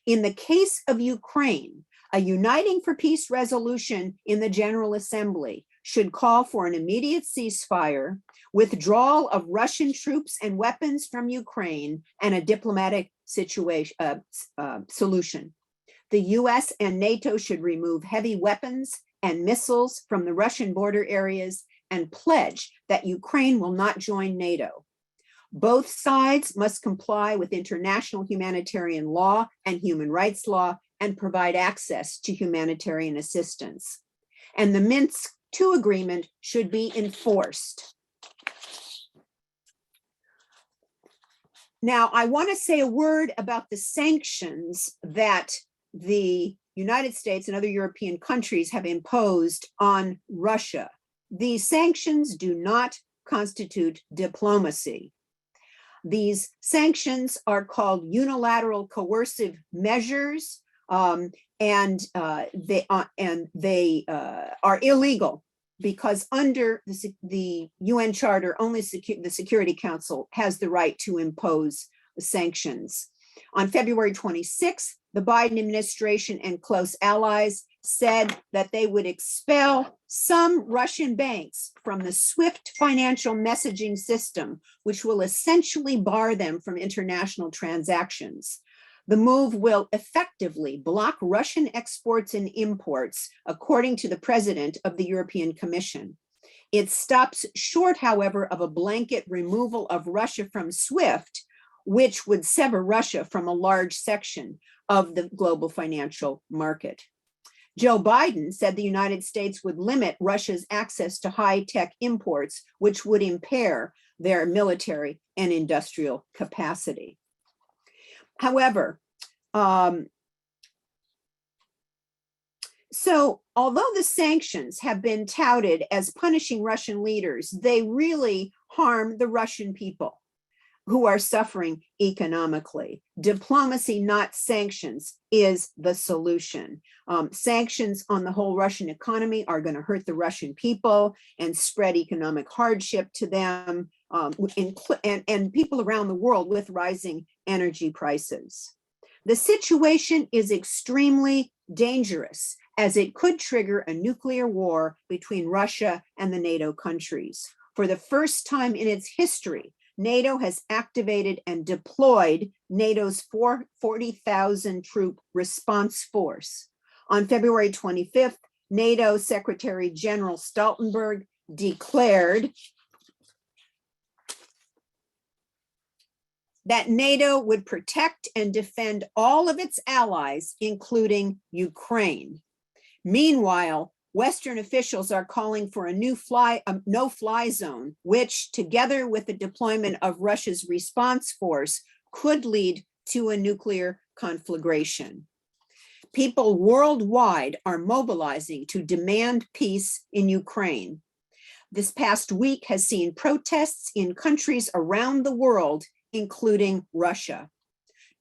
In the case of Ukraine, a Uniting for Peace resolution in the General Assembly should call for an immediate ceasefire, withdrawal of Russian troops and weapons from Ukraine, and a diplomatic solution. The US and NATO should remove heavy weapons and missiles from the Russian border areas and pledge that Ukraine will not join NATO. Both sides must comply with international humanitarian law and human rights law and provide access to humanitarian assistance. And the Minsk II agreement should be enforced. Now, I want to say a word about the sanctions that the United States and other European countries have imposed on Russia. These sanctions do not constitute diplomacy. These sanctions are called unilateral coercive measures, and they are illegal because under the UN Charter, only the Security Council has the right to impose sanctions. On February 26th, the Biden administration and close allies said that they would expel some Russian banks from the SWIFT financial messaging system, which will essentially bar them from international transactions. The move will effectively block Russian exports and imports, according to the president of the European Commission. It stops short, however, of a blanket removal of Russia from SWIFT, which would sever Russia from a large section of the global financial market. Joe Biden said the United States would limit Russia's access to high-tech imports, which would impair their military and industrial capacity. However, so although the sanctions have been touted as punishing Russian leaders, they really harm the Russian people who are suffering economically. Diplomacy, not sanctions, is the solution. Sanctions on the whole Russian economy are going to hurt the Russian people and spread economic hardship to them and people around the world with rising energy prices. The situation is extremely dangerous, as it could trigger a nuclear war between Russia and the NATO countries. For the first time in its history, NATO has activated and deployed NATO's 40,000 troop response force. On February 25th, NATO Secretary General Stoltenberg declared that NATO would protect and defend all of its allies, including Ukraine. Meanwhile, Western officials are calling for a new no-fly zone, which, together with the deployment of Russia's response force, could lead to a nuclear conflagration. People worldwide are mobilizing to demand peace in Ukraine. This past week has seen protests in countries around the world, including Russia.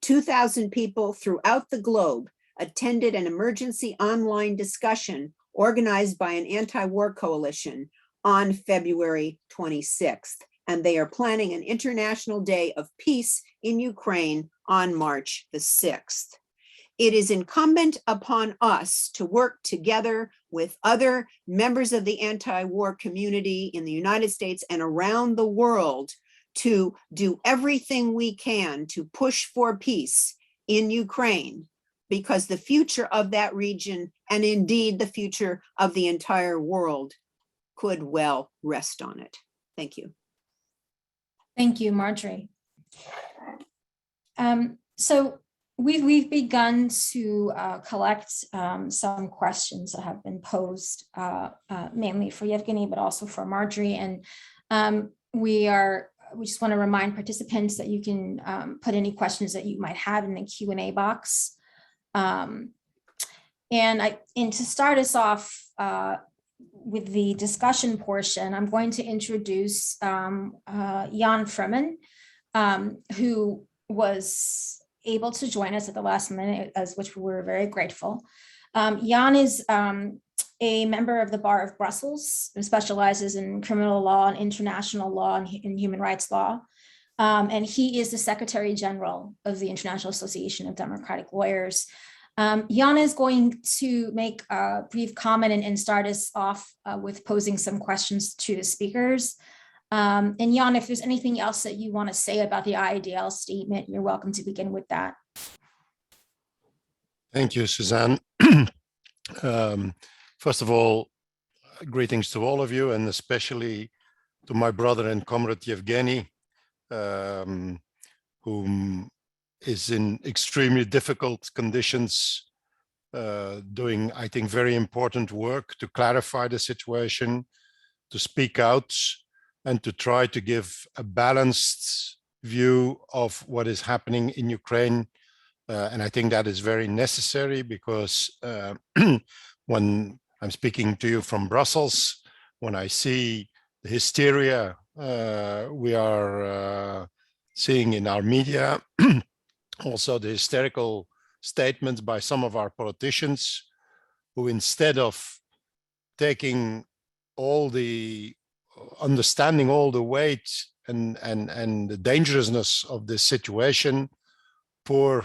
2,000 people throughout the globe attended an emergency online discussion organized by an anti-war coalition on February 26th. And they are planning an International Day of Peace in Ukraine on March the 6th. It is incumbent upon us to work together with other members of the anti-war community in the United States and around the world to do everything we can to push for peace in Ukraine, because the future of that region, and indeed the future of the entire world, could well rest on it. Thank you. Thank you, Marjorie. So we've begun to collect some questions that have been posed, mainly for Yevgenii, but also for Marjorie. And we just want to remind participants that you can put any questions that you might have in the Q&A box. And to start us off with the discussion portion, I'm going to introduce Jan Fermon, who was able to join us at the last minute, as which we were very grateful. Jan is a member of the Bar of Brussels, who specializes in criminal law and international law and human rights law. And he is the Secretary General of the International Association of Democratic Lawyers. Jan is going to make a brief comment and start us off with posing some questions to the speakers. And Jan, if there's anything else that you want to say about the IADL statement, you're welcome to begin with that. Thank you, Suzanne. First of all, greetings to all of you, and especially to my brother and comrade Yevgenii, whom is in extremely difficult conditions, doing, I think, very important work to clarify the situation, to speak out, and to try to give a balanced view of what is happening in Ukraine. And I think that is very necessary, because when I'm speaking to you from Brussels, when I see the hysteria we are seeing in our media, also the hysterical statements by some of our politicians, who instead of taking all the understanding all the weight and the dangerousness of this situation, pour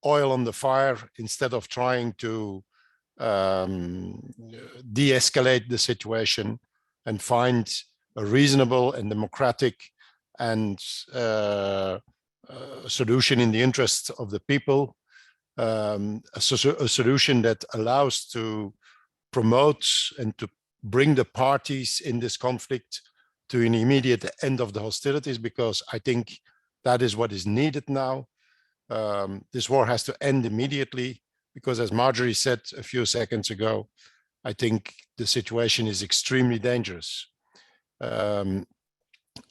oil on the fire instead of trying to de-escalate the situation and find a reasonable and democratic and solution in the interests of the people, a solution that allows to promote and to bring the parties in this conflict to an immediate end of the hostilities, because I think that is what is needed now. This war has to end immediately, because as Marjorie said a few seconds ago, I think the situation is extremely dangerous. I'm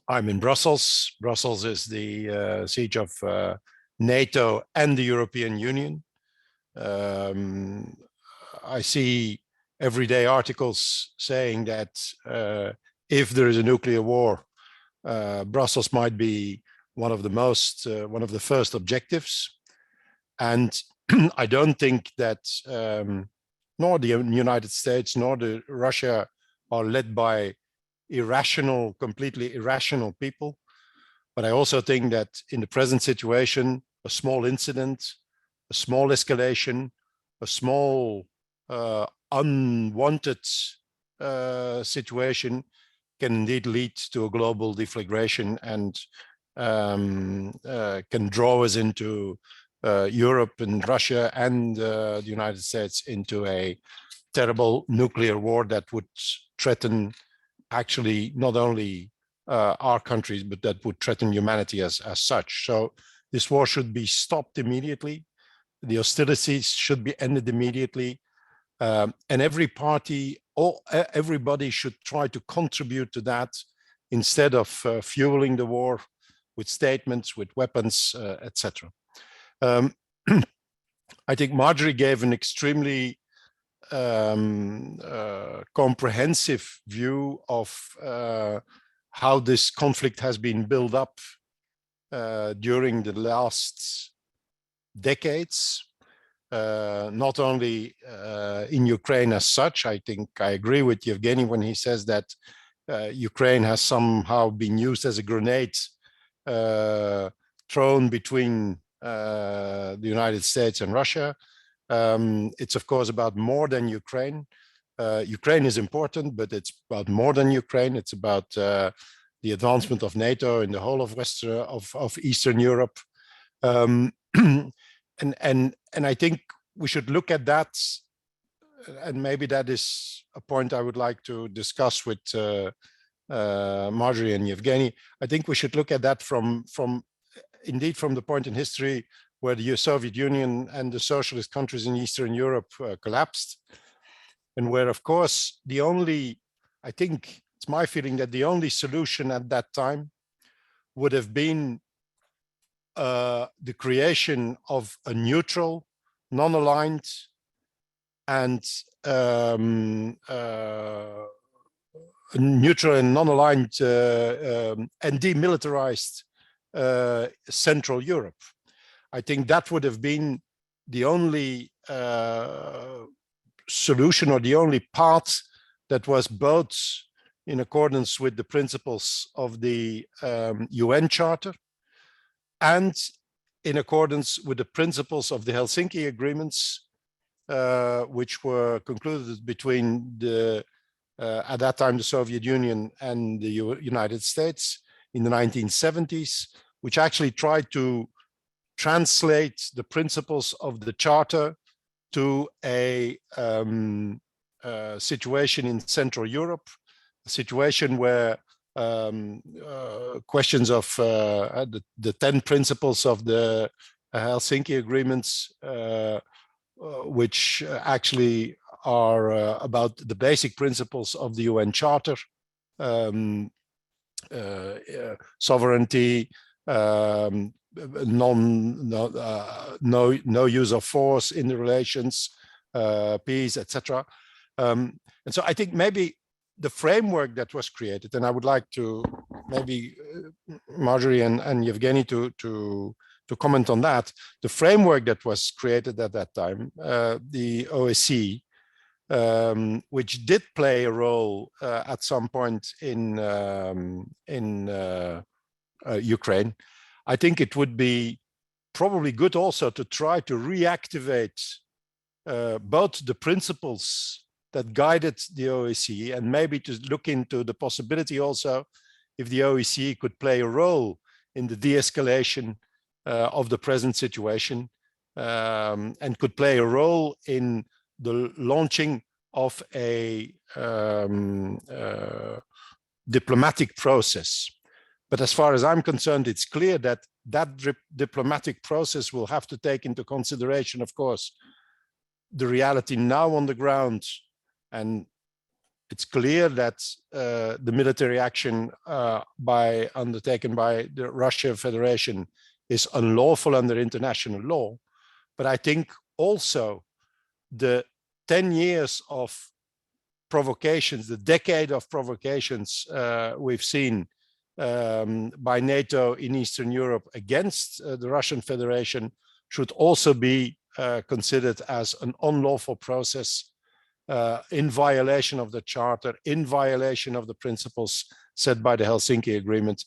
in Brussels. Brussels is the seat of NATO and the European Union. I see everyday articles saying that if there is a nuclear war, Brussels might be one of the first objectives. And I don't think that nor the United States nor Russia are led by completely irrational people. But I also think that in the present situation, a small incident, a small escalation, a small unwanted situation can indeed lead to a global deflagration and can draw us into Europe and Russia and the United States into a terrible nuclear war that would threaten actually not only our countries, but that would threaten humanity as such. So this war should be stopped immediately. The hostilities should be ended immediately. And every party, everybody should try to contribute to that instead of fueling the war with statements, with weapons, etc. I think Marjorie gave an extremely comprehensive view of how this conflict has been built up during the last decades, not only in Ukraine as such. I think I agree with Yevgenii when he says that Ukraine has somehow been used as a grenade thrown between the United States and Russia. It's of course about more than Ukraine. Ukraine is important, but it's about more than Ukraine. It's about the advancement of NATO in the whole of Eastern Europe. And I think we should look at that, and maybe that is a point I would like to discuss with Marjorie and Yevgenii. I think we should look at that from the point in history where the Soviet Union and the socialist countries in Eastern Europe collapsed, and where, of course, I think it's my feeling that the only solution at that time would have been the creation of a neutral, non-aligned, and and demilitarized Central Europe. I think that would have been the only solution, or the only path that was both in accordance with the principles of the UN Charter and in accordance with the principles of the Helsinki agreements, which were concluded between at that time the Soviet Union and the United States in the 1970s, which actually tried to translate the principles of the Charter to a situation in Central Europe, a situation where questions of the 10 principles of the Helsinki agreements, which actually are about the basic principles of the UN Charter, sovereignty, no use of force in the relations, peace, etc. And so I think maybe the framework that was created, and I would like to maybe Marjorie and Yevgenii to comment on that, the framework that was created at that time, the OSCE, which did play a role at some point in Ukraine. I think it would be probably good also to try to reactivate both the principles that guided the OSCE, and maybe to look into the possibility also if the OSCE could play a role in the de-escalation of the present situation, and could play a role in the launching of a diplomatic process. But as far as I'm concerned, it's clear that that diplomatic process will have to take into consideration, of course, the reality now on the ground. And it's clear that the military action undertaken by the Russian Federation is unlawful under international law. But I think also the 10 years of provocations, the decade of provocations we've seen by NATO in Eastern Europe against the Russian Federation should also be considered as an unlawful process in violation of the Charter, in violation of the principles set by the Helsinki Agreement,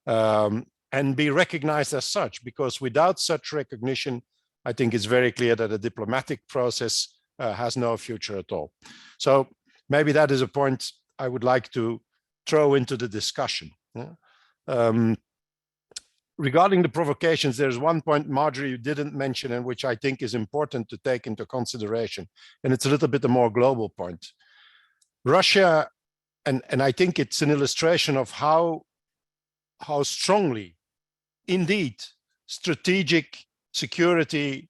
and be recognized as such, because without such recognition, I think it's very clear that a diplomatic process has no future at all. So maybe that is a point I would like to throw into the discussion. Regarding the provocations, there's one point, Marjorie, you didn't mention, and which I think is important to take into consideration, and it's a little bit a more global point. Russia, and I think it's an illustration of how strongly, indeed, strategic security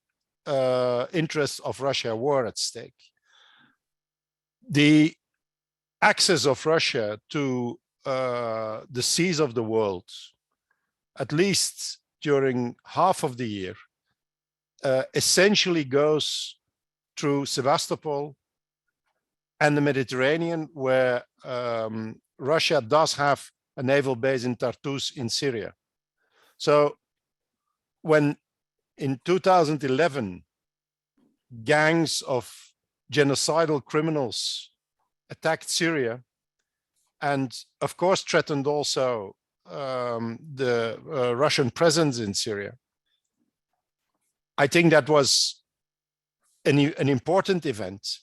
interests of Russia were at stake. The access of Russia to the seas of the world, at least during half of the year, essentially goes through Sevastopol and the Mediterranean, where Russia does have a naval base in Tartus in Syria. So when in 2011, gangs of genocidal criminals attacked Syria, and of course threatened also the Russian presence in Syria, I think that was an important event.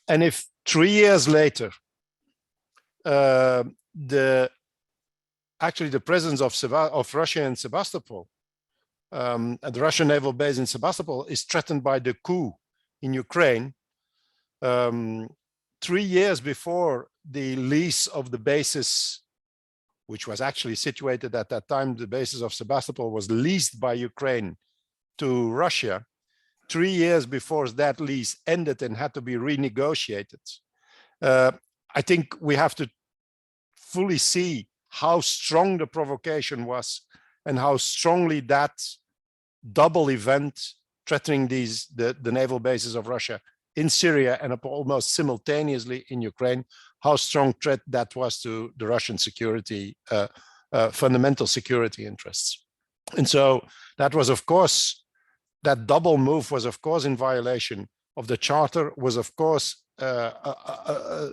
And if 3 years later, the presence of Russia in Sevastopol, at the Russian naval base in Sevastopol, is threatened by the coup in Ukraine, 3 years before the lease of the bases, which was actually situated at that time, the basis of Sevastopol was leased by Ukraine to Russia. 3 years before that lease ended and had to be renegotiated. I think we have to fully see how strong the provocation was and how strongly that double event threatening the naval bases of Russia in Syria and almost simultaneously in Ukraine, how strong threat that was to the Russian security, fundamental security interests. And so that was, of course, that double move was, of course, in violation of the Charter, was, of course, I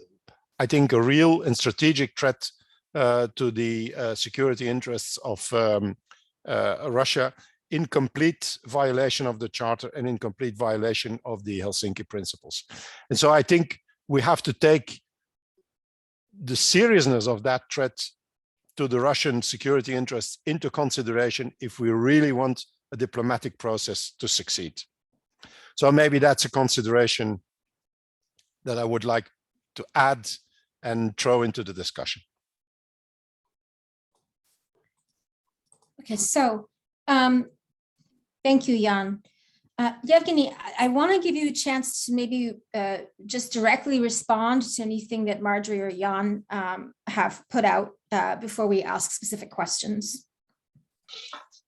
think, a real and strategic threat to the security interests of Russia, in complete violation of the Charter and in complete violation of the Helsinki principles. And so I think we have to take the seriousness of that threat to the Russian security interests into consideration if we really want a diplomatic process to succeed. So maybe that's a consideration that I would like to add and throw into the discussion. Okay, so thank you, Jan. Yevgenii, I want to give you a chance to maybe just directly respond to anything that Marjorie or Jan have put out before we ask specific questions.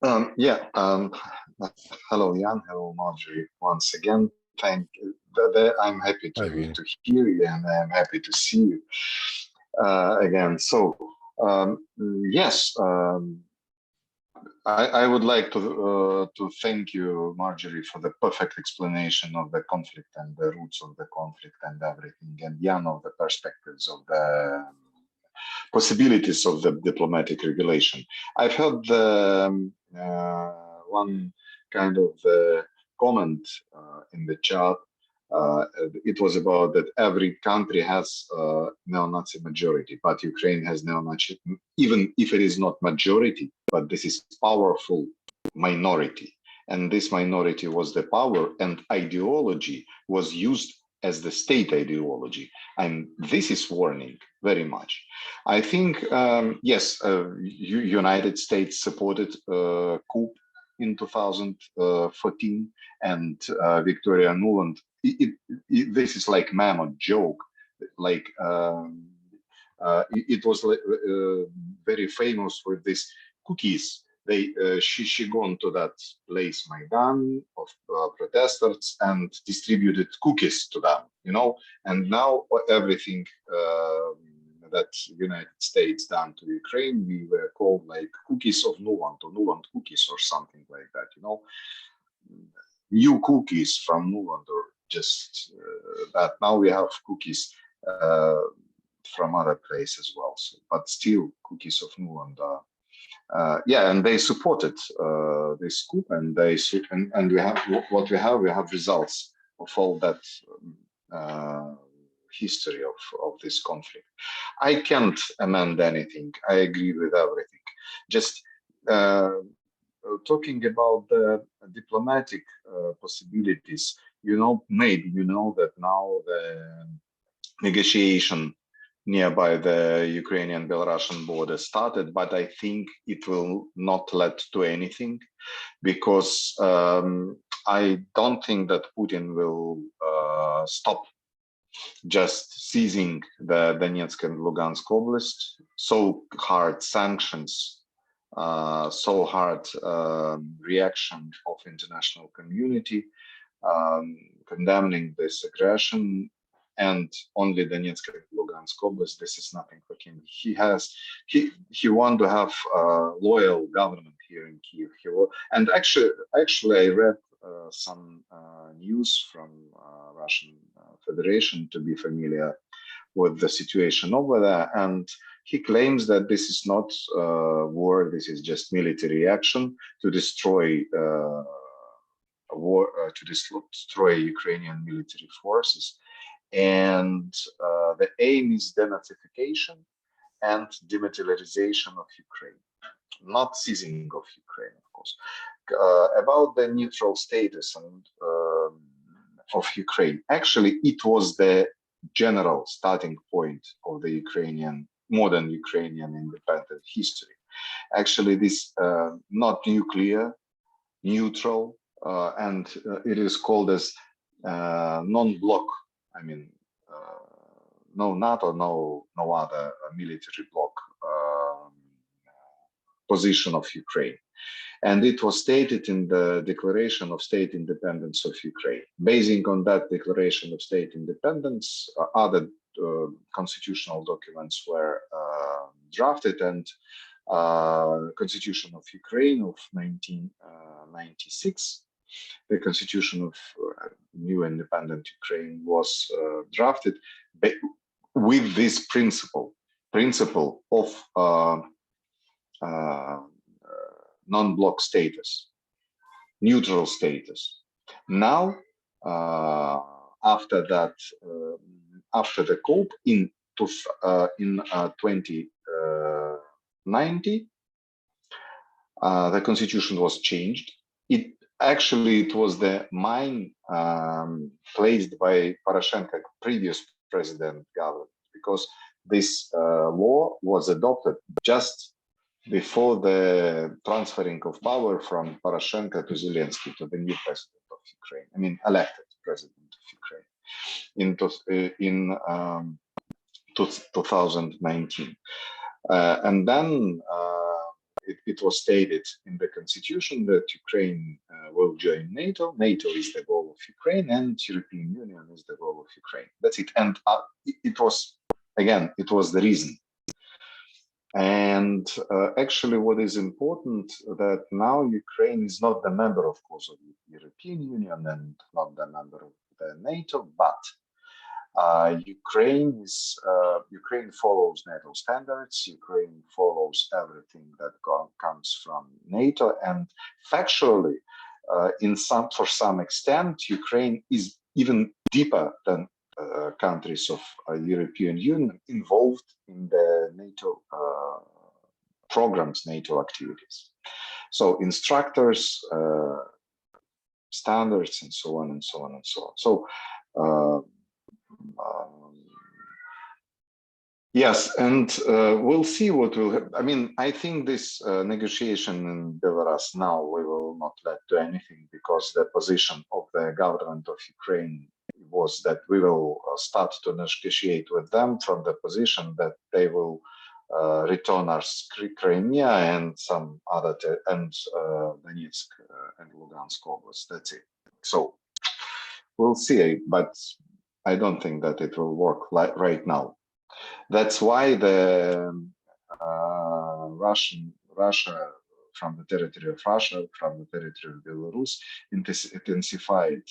Hello, Jan. Hello, Marjorie. Once again, thank you. I'm happy to hear you, and I'm happy to see you again. So, yes. I would like to thank you, Marjorie, for the perfect explanation of the conflict and the roots of the conflict and everything, and Jan of the perspectives of the possibilities of the diplomatic regulation. I've heard one kind of comment in the chat. It was about that every country has a neo-Nazi majority, but Ukraine has neo-Nazi, even if it is not majority, but this is powerful minority. And this minority was the power, and ideology was used as the state ideology, and this is warning very much. I think, yes, United States supported coup in 2014, and Victoria Nuland. This is like meme joke, like it was very famous with these cookies. She gone to that place Maidan of protesters and distributed cookies to them, you know. And now everything that United States done to Ukraine, we were called like cookies of Nuland, or Nuland cookies, or something like that, you know. New cookies from Nuland, or just that. Now we have cookies from other places as well. So, but still, cookies of Nuland are. Yeah, and they supported this coup, and and we have what we have. We have results of all that history of this conflict. I can't amend anything. I agree with everything. Just talking about the diplomatic possibilities. You know, maybe you know that now the negotiation nearby the Ukrainian-Belarusian border started, but I think it will not lead to anything, because I don't think that Putin will stop just seizing the Donetsk and Lugansk Oblast. So hard sanctions, so hard reaction of international community, condemning this aggression, and only Donetsk and Lugansk Oblast. This is nothing for him. He want to have a loyal government here in Kiev. And actually, I read some news from Russian Federation to be familiar with the situation over there, and he claims that this is not war. This is just military action to destroy. To destroy Ukrainian military forces. And the aim is denazification and demilitarization of Ukraine, not seizing of Ukraine, of course. About the neutral status and of Ukraine, actually, it was the general starting point of the modern Ukrainian independent history. Actually, this not nuclear, neutral, and it is called as non-bloc. I mean, no NATO, no other military bloc position of Ukraine. And it was stated in the Declaration of State Independence of Ukraine. Basing on that Declaration of State Independence, other constitutional documents were drafted, and Constitution of Ukraine of 1996, the Constitution of new independent Ukraine was drafted with this principle of non-bloc status, neutral status. Now, after that, after the coup in 2090, the constitution was changed. It was the mine placed by Poroshenko, previous president government, because this law was adopted just before the transferring of power from Poroshenko to Zelensky, to the new president of Ukraine. I mean, elected president of Ukraine in 2019, and then it was stated in the constitution that Ukraine will join NATO. NATO is the goal of Ukraine, and European Union is the goal of Ukraine. That's it. And it was the reason. And actually, what is important that now Ukraine is not the member, of course, of the European Union and not the member of the NATO, but Ukraine follows NATO standards. Ukraine follows everything that comes from NATO, and factually, for some extent, Ukraine is even deeper than countries of European Union involved in the NATO programs, NATO activities. So instructors, standards, and so on and so on and so on. So Yes, and we'll see what will happen. I mean, I think this negotiation in Belarus now we will not lead to anything, because the position of the government of Ukraine was that we will start to negotiate with them from the position that they will return us Crimea and some other Donetsk and Lugansk Oblast. That's it. So we'll see, but I don't think that it will work right now. That's why the Russia, from the territory of Russia, from the territory of Belarus, intensified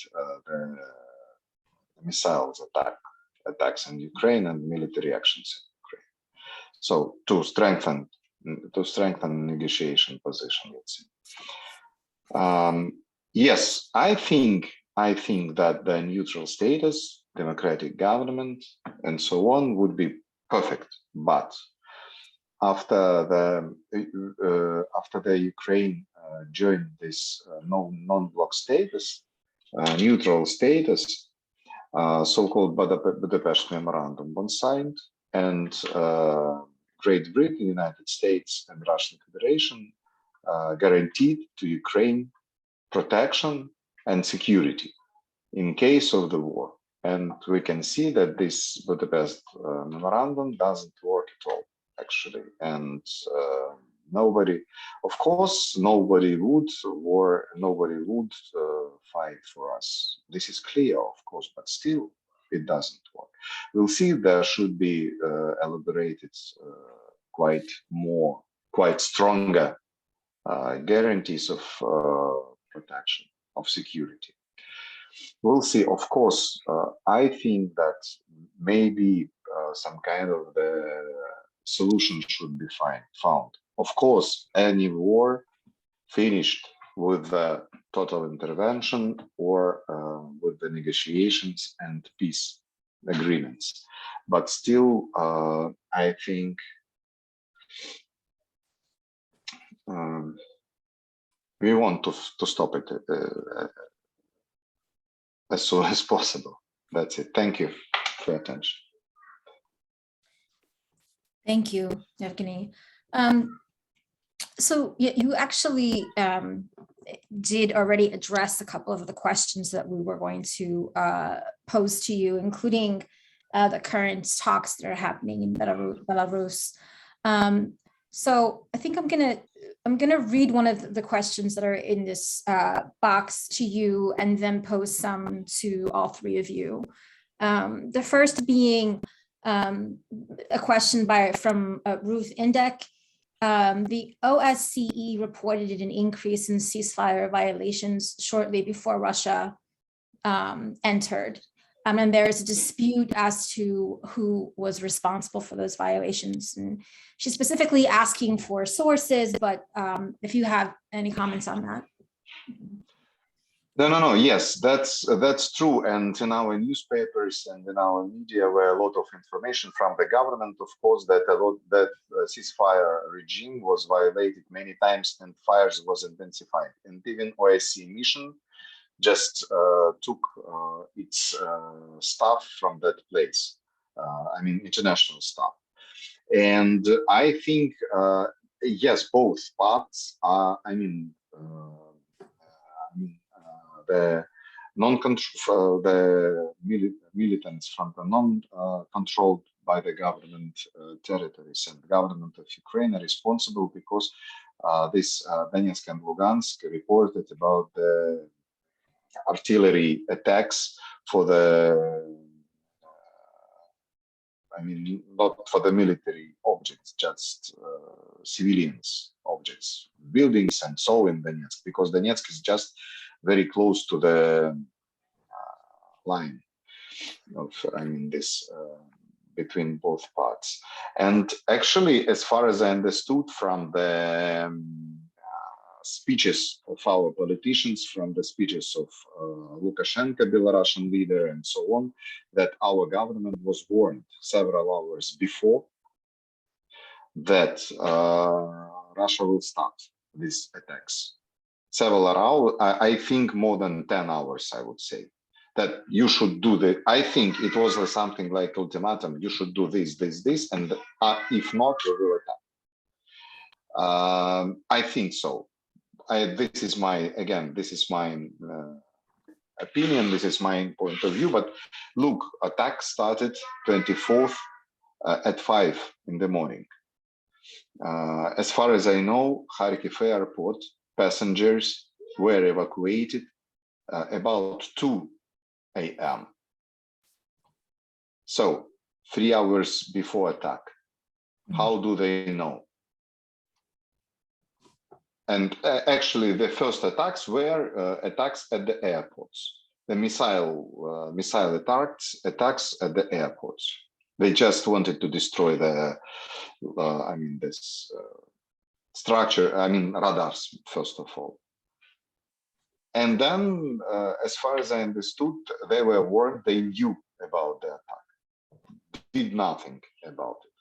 the missiles attacks in Ukraine and military actions in Ukraine. So to strengthen negotiation position, let's say. Yes, I think that the neutral status, democratic government, and so on would be perfect. But after the Ukraine joined this non-bloc status, neutral status, so-called Budapest Memorandum was signed, and Great Britain, United States, and Russian Federation guaranteed to Ukraine protection and security in case of the war. And we can see that this Budapest memorandum doesn't work at all, actually. And nobody would fight for us. This is clear, of course, but still it doesn't work. We'll see if there should be elaborated quite stronger guarantees of protection, of security. We'll see. Of course, I think that maybe some kind of the solution should be found. Of course, any war finished with the total intervention or with the negotiations and peace agreements. But still, I think we want to stop it as soon as possible. That's it. Thank you for your attention. Thank you, Yevgenii. So you actually did already address a couple of the questions that we were going to pose to you, including the current talks that are happening in Belarus. So I think I'm gonna read one of the questions that are in this box to you, and then pose some to all three of you. The first being a question from Ruth Indek. The OSCE reported an increase in ceasefire violations shortly before Russia entered. And there is a dispute as to who was responsible for those violations. And she's specifically asking for sources, but if you have any comments on that. No. Yes, that's true. And in our newspapers and in our media were a lot of information from the government, of course, that ceasefire regime was violated many times and fires was intensified. And even OSCE mission just took its staff from that place. I mean, international staff. And I think, yes, both parts are, the militants from the non-controlled by the government territories and the government of Ukraine are responsible, because this Donetsk and Lugansk reported about the artillery attacks for the, not for the military objects, just civilians objects, buildings and so in Donetsk, because Donetsk is just very close to the line of, between both parts. And actually, as far as I understood from the speeches of our politicians, from the speeches of Lukashenko, Belarusian leader, and so on, that our government was warned several hours before that Russia will start these attacks. Several hours, I think more than 10 hours, I would say. that you should do the, I think it was something like ultimatum, you should do this, this, this, and if not, we will attack. I think so. This is my, again, this is my opinion, this is my point of view, but look, attack started 24th at 5 in the morning. As far as I know, Kharkiv airport passengers were evacuated about 2 a.m. So 3 hours before attack. How do they know? And actually, the first attacks were attacks at the airports. The missile attacks at the airports. They just wanted to destroy the, this structure. Radars first of all. And then, as far as I understood, they were warned. They knew about the attack, did nothing about it.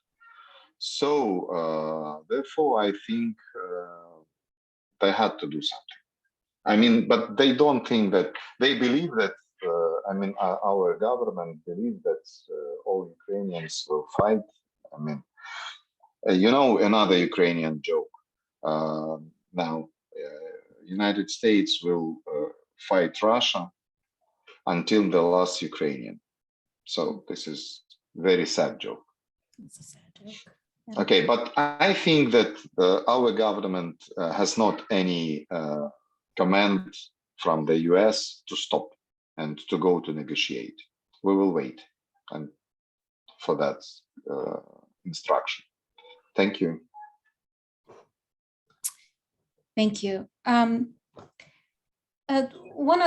So therefore, I think. They had to do something. But they don't think that, they believe that, our government believes that all Ukrainians will fight. Another Ukrainian joke. Now, United States will fight Russia until the last Ukrainian. So this is very sad joke. It's a sad joke. Okay, but I think that our government has not any command from the US to stop and to go to negotiate. We will wait for that instruction. Thank you. Thank you. One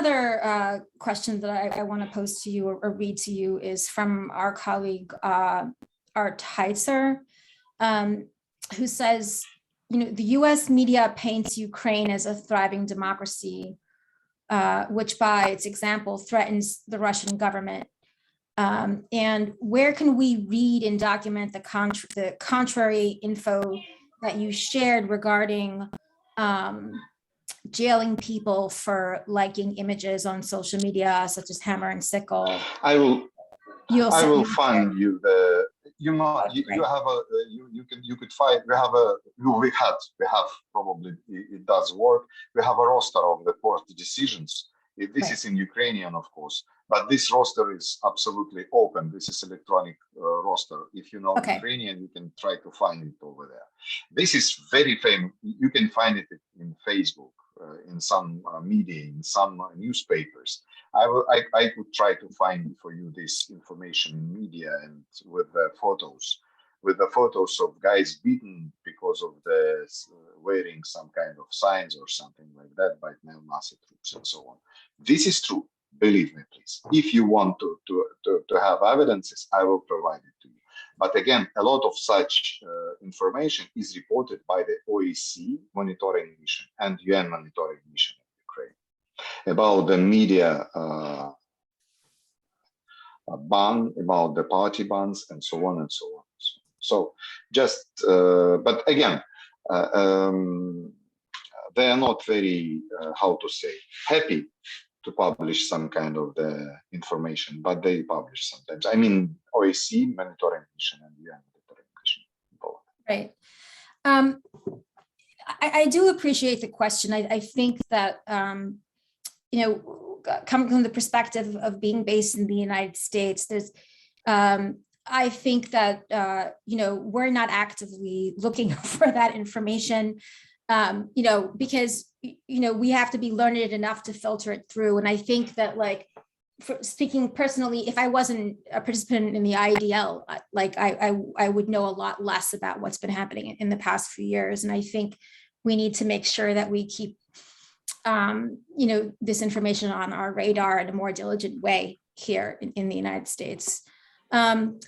other question that I want to pose to you or read to you is from our colleague, Art Heitzer. Who says, the US media paints Ukraine as a thriving democracy, which by its example threatens the Russian government. And where can we read and document the contrary info that you shared regarding jailing people for liking images on social media, such as Hammer and Sickle? I will find you the. You have a you could find. We have probably it does work. We have a roster of the court decisions. This is in Ukrainian, of course, but this roster is absolutely open. This is electronic roster. If you know Ukrainian, you can try to find it over there. This is very famous. You can find it in Facebook, in some media, in some newspapers. I could try to find for you this information in media and with the photos of guys beaten because of the wearing some kind of signs or something like that by neo-Nazi troops and so on. This is true. Believe me, please. If you want to have evidences, I will provide it to you. But again, a lot of such information is reported by the OSCE monitoring mission and UN monitoring mission in Ukraine about the media ban, about the party bans, and so on and so on. So just, but again, they are not very, how to say, happy to publish some kind of the information, but they publish sometimes. OSCE monitoring mission and UN monitoring mission. Both. Right. I do appreciate the question. I think that, coming from the perspective of being based in the United States, there's, I think that, we're not actively looking for that information, because, we have to be learned enough to filter it through. And I think that, speaking personally, if I wasn't a participant in the IDL, I would know a lot less about what's been happening in the past few years. And I think we need to make sure that we keep, this information on our radar in a more diligent way here in the United States. One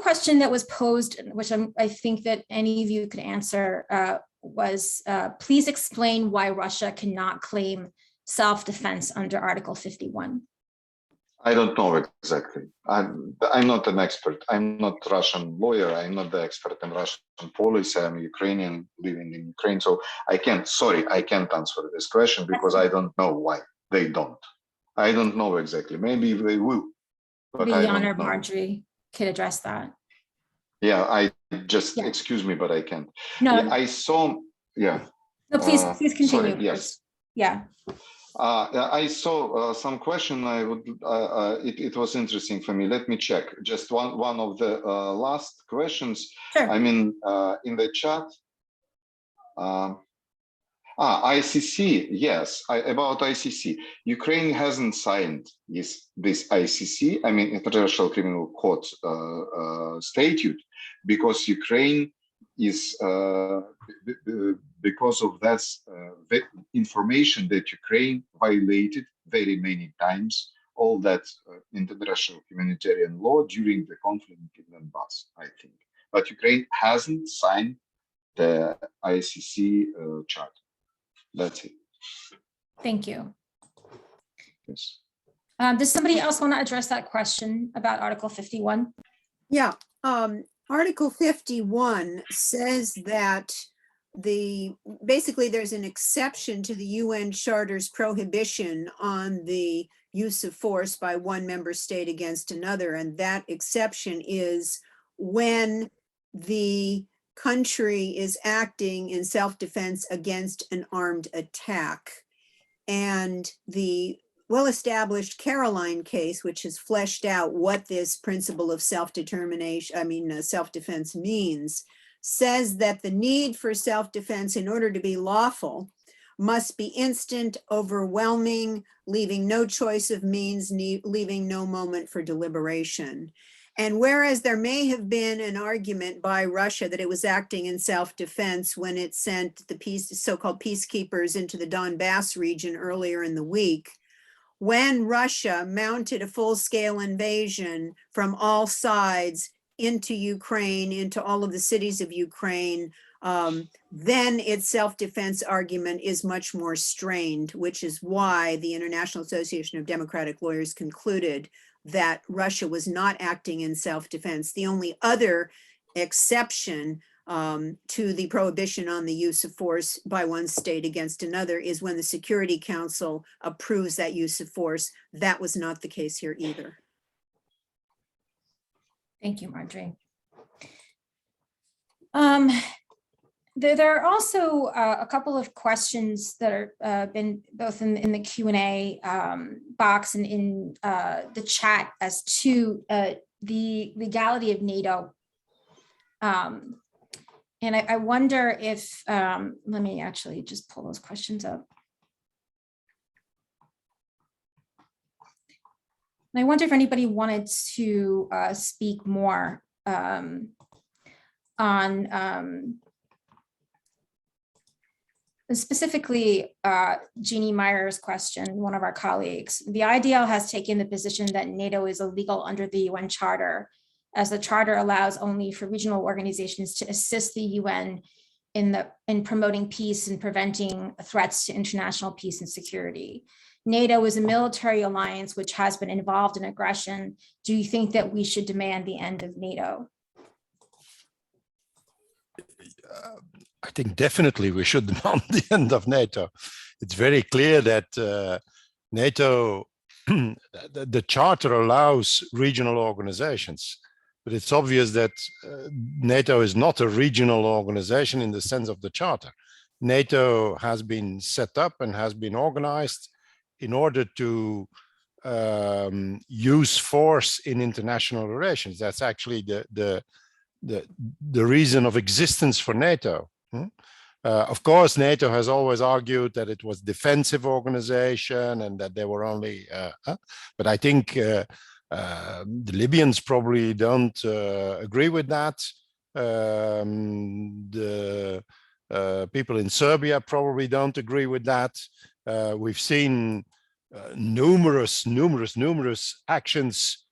question that was posed, which I think that any of you could answer, was please explain why Russia cannot claim self-defense under Article 51. I don't know exactly. I'm not an expert. I'm not a Russian lawyer. I'm not the expert in Russian policy. I'm Ukrainian living in Ukraine. So I can't answer this question because I don't know why they don't. I don't know exactly. Maybe they will, but I The don't Honored know. Marjorie could address that. Yeah, I just, Yeah. excuse me, but I can't. No, Yeah, I saw, yeah. no, please continue. Sorry, yes. Yeah. I saw some question. I would. It was interesting for me. Let me check. Just one of the last questions. Sure. I mean, in the chat. ICC. Yes, about ICC. Ukraine hasn't signed this ICC. I mean, International Criminal Court statute, because Ukraine is because of that the information that Ukraine violated very many times all that international humanitarian law during the conflict in Donbass, I think. But Ukraine hasn't signed the ICC charter. That's it. Thank you. Yes. Does somebody else want to address that question about Article 51? Yeah, Article 51 says that basically there's an exception to the UN Charter's prohibition on the use of force by one member state against another. And that exception is when the country is acting in self-defense against an armed attack. And the well-established Caroline case, which has fleshed out what this principle of self-determination, self-defense means, says that the need for self-defense in order to be lawful must be instant, overwhelming, leaving no choice of means, leaving no moment for deliberation. And whereas there may have been an argument by Russia that it was acting in self-defense when it sent the so-called peacekeepers into the Donbass region earlier in the week, when Russia mounted a full-scale invasion from all sides into Ukraine, into all of the cities of Ukraine, then its self-defense argument is much more strained, which is why the International Association of Democratic Lawyers concluded that Russia was not acting in self-defense. The only other exception to the prohibition on the use of force by one state against another is when the Security Council approves that use of force. That was not the case here either. Thank you, Marjorie. There are also a couple of questions that are been both in the Q&A box and in the chat as to the legality of NATO. And I wonder if, let me actually just pull those questions up. And I wonder if anybody wanted to speak more on specifically Jeannie Meyer's question, one of our colleagues. The IDL has taken the position that NATO is illegal under the UN Charter, as the Charter allows only for regional organizations to assist the UN in promoting peace and preventing threats to international peace and security. NATO is a military alliance which has been involved in aggression. Do you think that we should demand the end of NATO? I think definitely we should demand the end of NATO. It's very clear that NATO, the Charter allows regional organizations, but it's obvious that NATO is not a regional organization in the sense of the Charter. NATO has been set up and has been organized in order to use force in international relations. That's actually the reason of existence for NATO. Of course, NATO has always argued that it was a defensive organization and that they were only, but I think the Libyans probably don't agree with that. The people in Serbia probably don't agree with that. We've seen numerous actions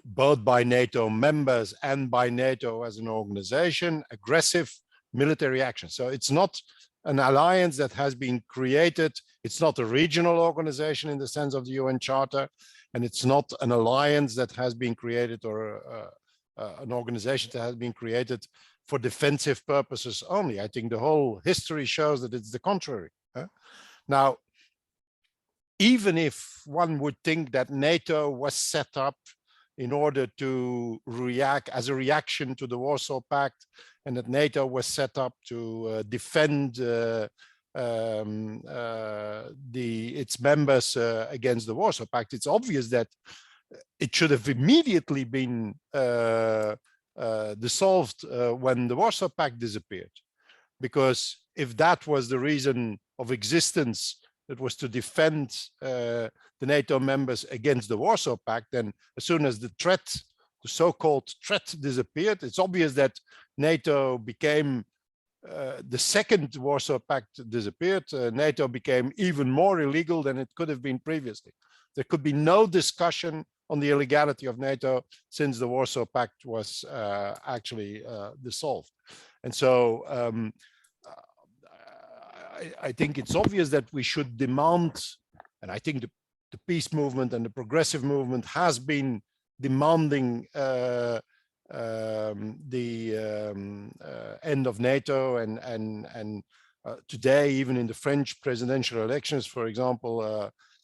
both by NATO members and by NATO as an organization, aggressive military action. So it's not an alliance that has been created. It's not a regional organization in the sense of the UN Charter, and it's not an alliance that has been created or an organization that has been created for defensive purposes only. I think the whole history shows that it's the contrary. Now, even if one would think that NATO was set up in order to react as a reaction to the Warsaw Pact, and that NATO was set up to defend its members against the Warsaw Pact, it's obvious that it should have immediately been dissolved when the Warsaw Pact disappeared. Because if that was the reason of existence, it was to defend the NATO members against the Warsaw Pact, then as soon as the threat, the so-called threat, disappeared, it's obvious that NATO became, the second Warsaw Pact disappeared, NATO became even more illegal than it could have been previously. There could be no discussion on the illegality of NATO since the Warsaw Pact was actually dissolved. And so I think it's obvious that we should demand, and I think the peace movement and the progressive movement has been demanding the end of NATO, and today, even in the French presidential elections, for example,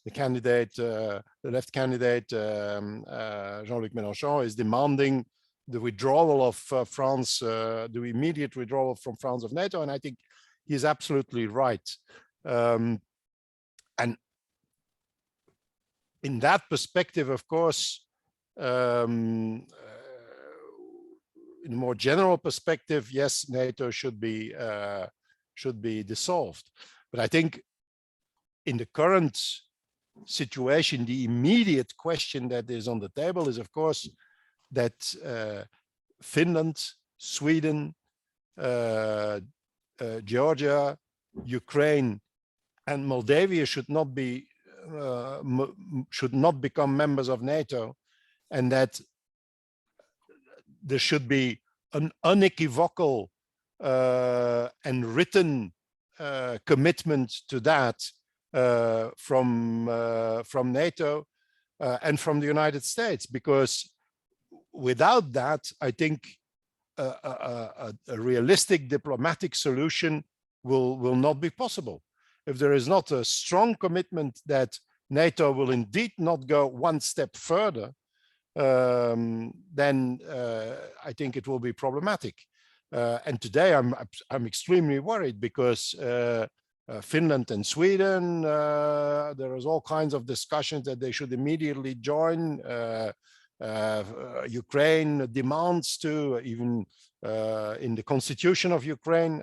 the candidate, the left candidate, Jean-Luc Mélenchon, is demanding the withdrawal of France, the immediate withdrawal from France of NATO, and I think he's absolutely right. And in that perspective, of course, in a more general perspective, yes, NATO should be dissolved. But I think in the current situation, the immediate question that is on the table is, of course, that Finland, Sweden, Georgia, Ukraine, and Moldavia should not become members of NATO, and that there should be an unequivocal and written commitment to that from NATO and from the United States, because without that, I think a realistic diplomatic solution will not be possible. If there is not a strong commitment that NATO will indeed not go one step further, then I think it will be problematic. And today I'm extremely worried because Finland and Sweden, there is all kinds of discussions that they should immediately join. Ukraine demands to, even in the constitution of Ukraine,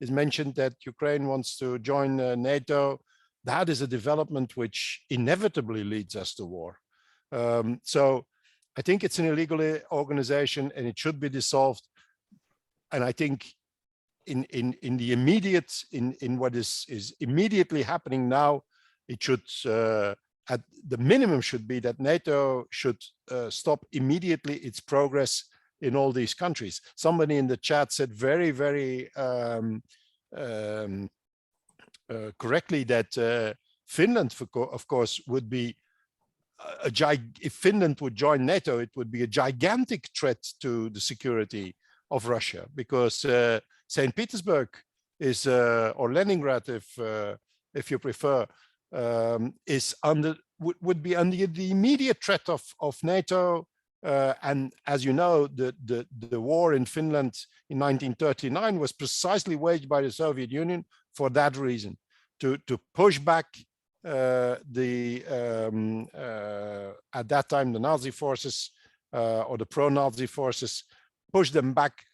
is mentioned that Ukraine wants to join NATO. That is a development which inevitably leads us to war. So I think it's an illegal organization and it should be dissolved. And I think in the immediate, in what is immediately happening now, it should, at the minimum, should be that NATO should stop immediately its progress in all these countries. Somebody in the chat said very, very correctly that Finland, of course, would be if Finland would join NATO, it would be a gigantic threat to the security of Russia, because St. Petersburg is, or Leningrad, if you prefer, is would be under the immediate threat of NATO. And as you know, the war in Finland in 1939 was precisely waged by the Soviet Union for that reason, to push back at that time the Nazi forces or the pro-Nazi forces, push them back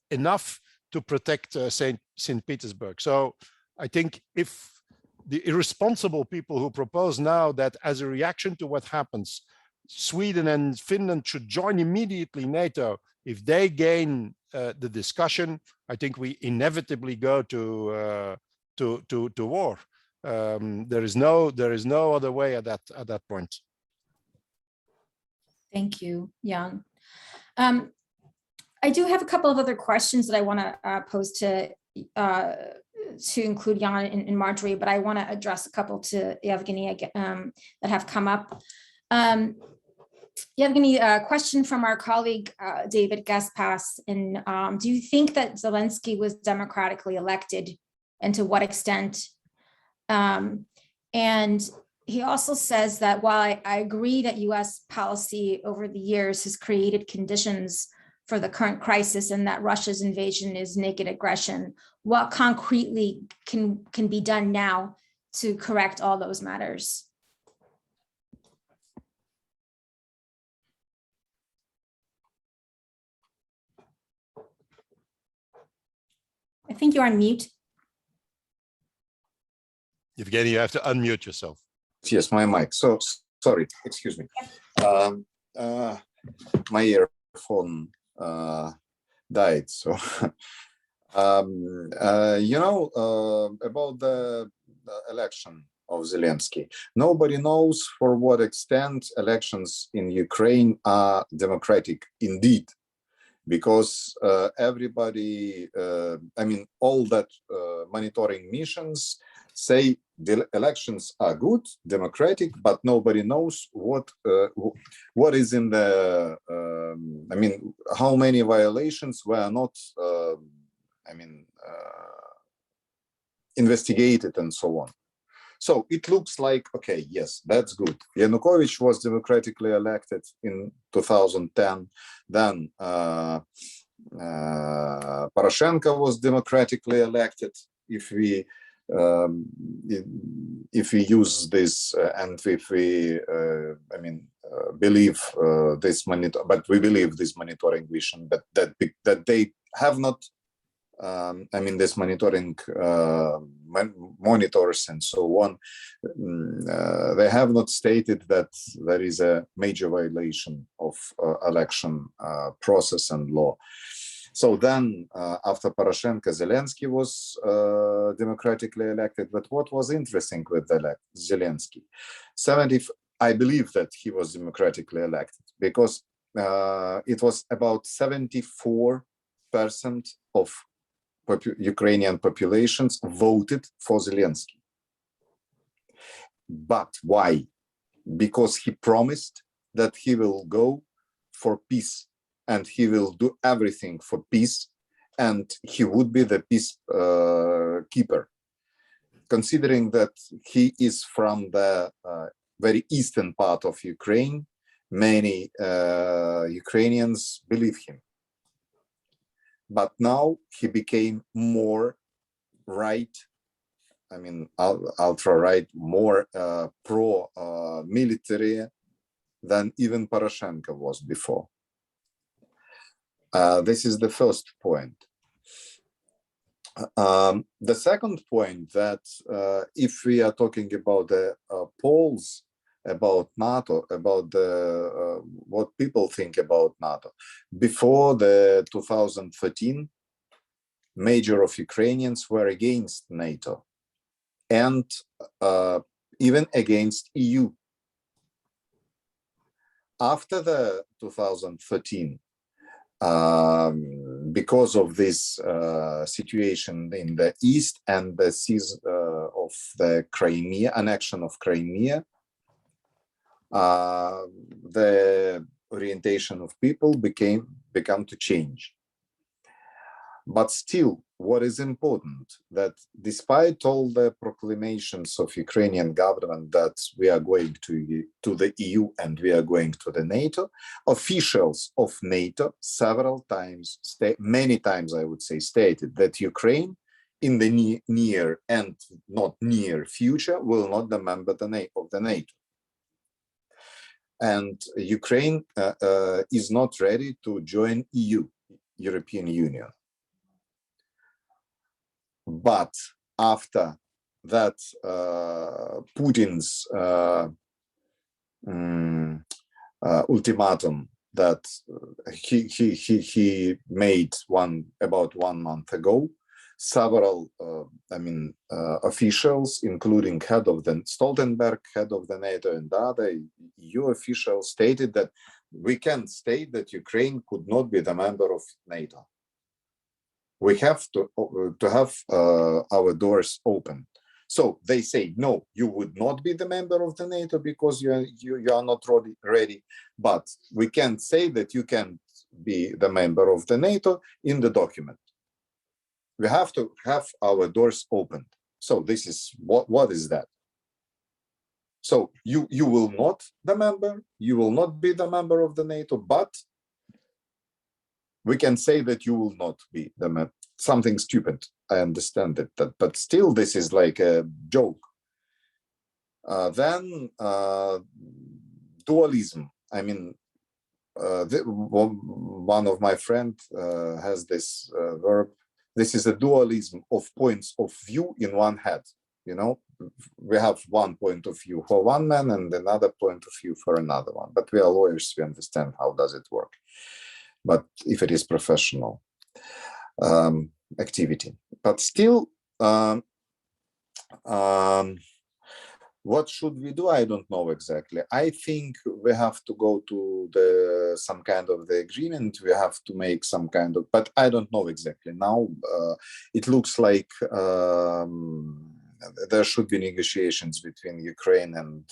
enough to protect St. Petersburg. So I think if the irresponsible people who propose now that as a reaction to what happens, Sweden and Finland should join immediately NATO, if they gain the discussion, I think we inevitably go to war. There is no other way at that point. Thank you, Jan. I do have a couple of other questions that I want to pose to include Jan and Marjorie, but I want to address a couple to Yevgenii that have come up. Yevgenii, a question from our colleague David Gaspas. And do you think that Zelensky was democratically elected, and to what extent? And he also says that while I agree that US policy over the years has created conditions for the current crisis and that Russia's invasion is naked aggression, what concretely can be done now to correct all those matters? I think you're on mute. Yevgenie, you have to unmute yourself. Yes, my mic. So sorry, excuse me. My earphone died. So, about the election of Zelensky, nobody knows for what extent elections in Ukraine are democratic indeed, because everybody, all that monitoring missions say the elections are good, democratic, but nobody knows what is in the, how many violations were not, investigated and so on. So it looks like, okay, yes, that's good. Yanukovych was democratically elected in 2010. Then Poroshenko was democratically elected. If we use this and if we, believe this monitor, but we believe this monitoring vision that they have not. This monitoring monitors and so on, they have not stated that there is a major violation of election process and law. So then, after Poroshenko, Zelensky was democratically elected. But what was interesting with Zelensky? I believe that he was democratically elected because it was about 74% of Ukrainian populations voted for Zelensky. But why? Because he promised that he will go for peace and he will do everything for peace and he would be the peace keeper. Considering that he is from the very eastern part of Ukraine, many Ukrainians believe him. But now he became more right, ultra-right, more pro-military than even Poroshenko was before. This is the first point. The second point that if we are talking about the polls about NATO, about the what people think about NATO, before the 2013, major of Ukrainians were against NATO and even against EU. After the 2013, because of this situation in the east and the seize of the Crimea, annexion of Crimea, the orientation of people began to change. But still, what is important that despite all the proclamations of Ukrainian government that we are going to the EU and we are going to the NATO, officials of NATO several times, many times I would say, stated that Ukraine in the near and not near future will not be a member of the NATO. And Ukraine is not ready to join EU, European Union. But after that, Putin's ultimatum that he made about 1 month ago, several officials, including head of the Stoltenberg, head of the NATO, and other EU officials stated that we can state that Ukraine could not be the member of NATO. We have to have our doors open. So they say, no, you would not be the member of the NATO because you are not ready. But we can say that you can be the member of the NATO in the document. We have to have our doors opened. So this is what is that? So you will not the member, you will not be the member of the NATO, but we can say that you will not be the member. Something stupid, I understand that, but still this is like a joke. Then dualism. I mean, one of my friend has this verb. This is a dualism of points of view in one head. You know, we have one point of view for one man and another point of view for another one. But we are lawyers, we understand how does it work. But if it is professional activity, but still, what should we do? I don't know exactly. I think we have to go to some kind of the agreement. We have to make some kind of, but I don't know exactly. Now it looks like there should be negotiations between Ukraine and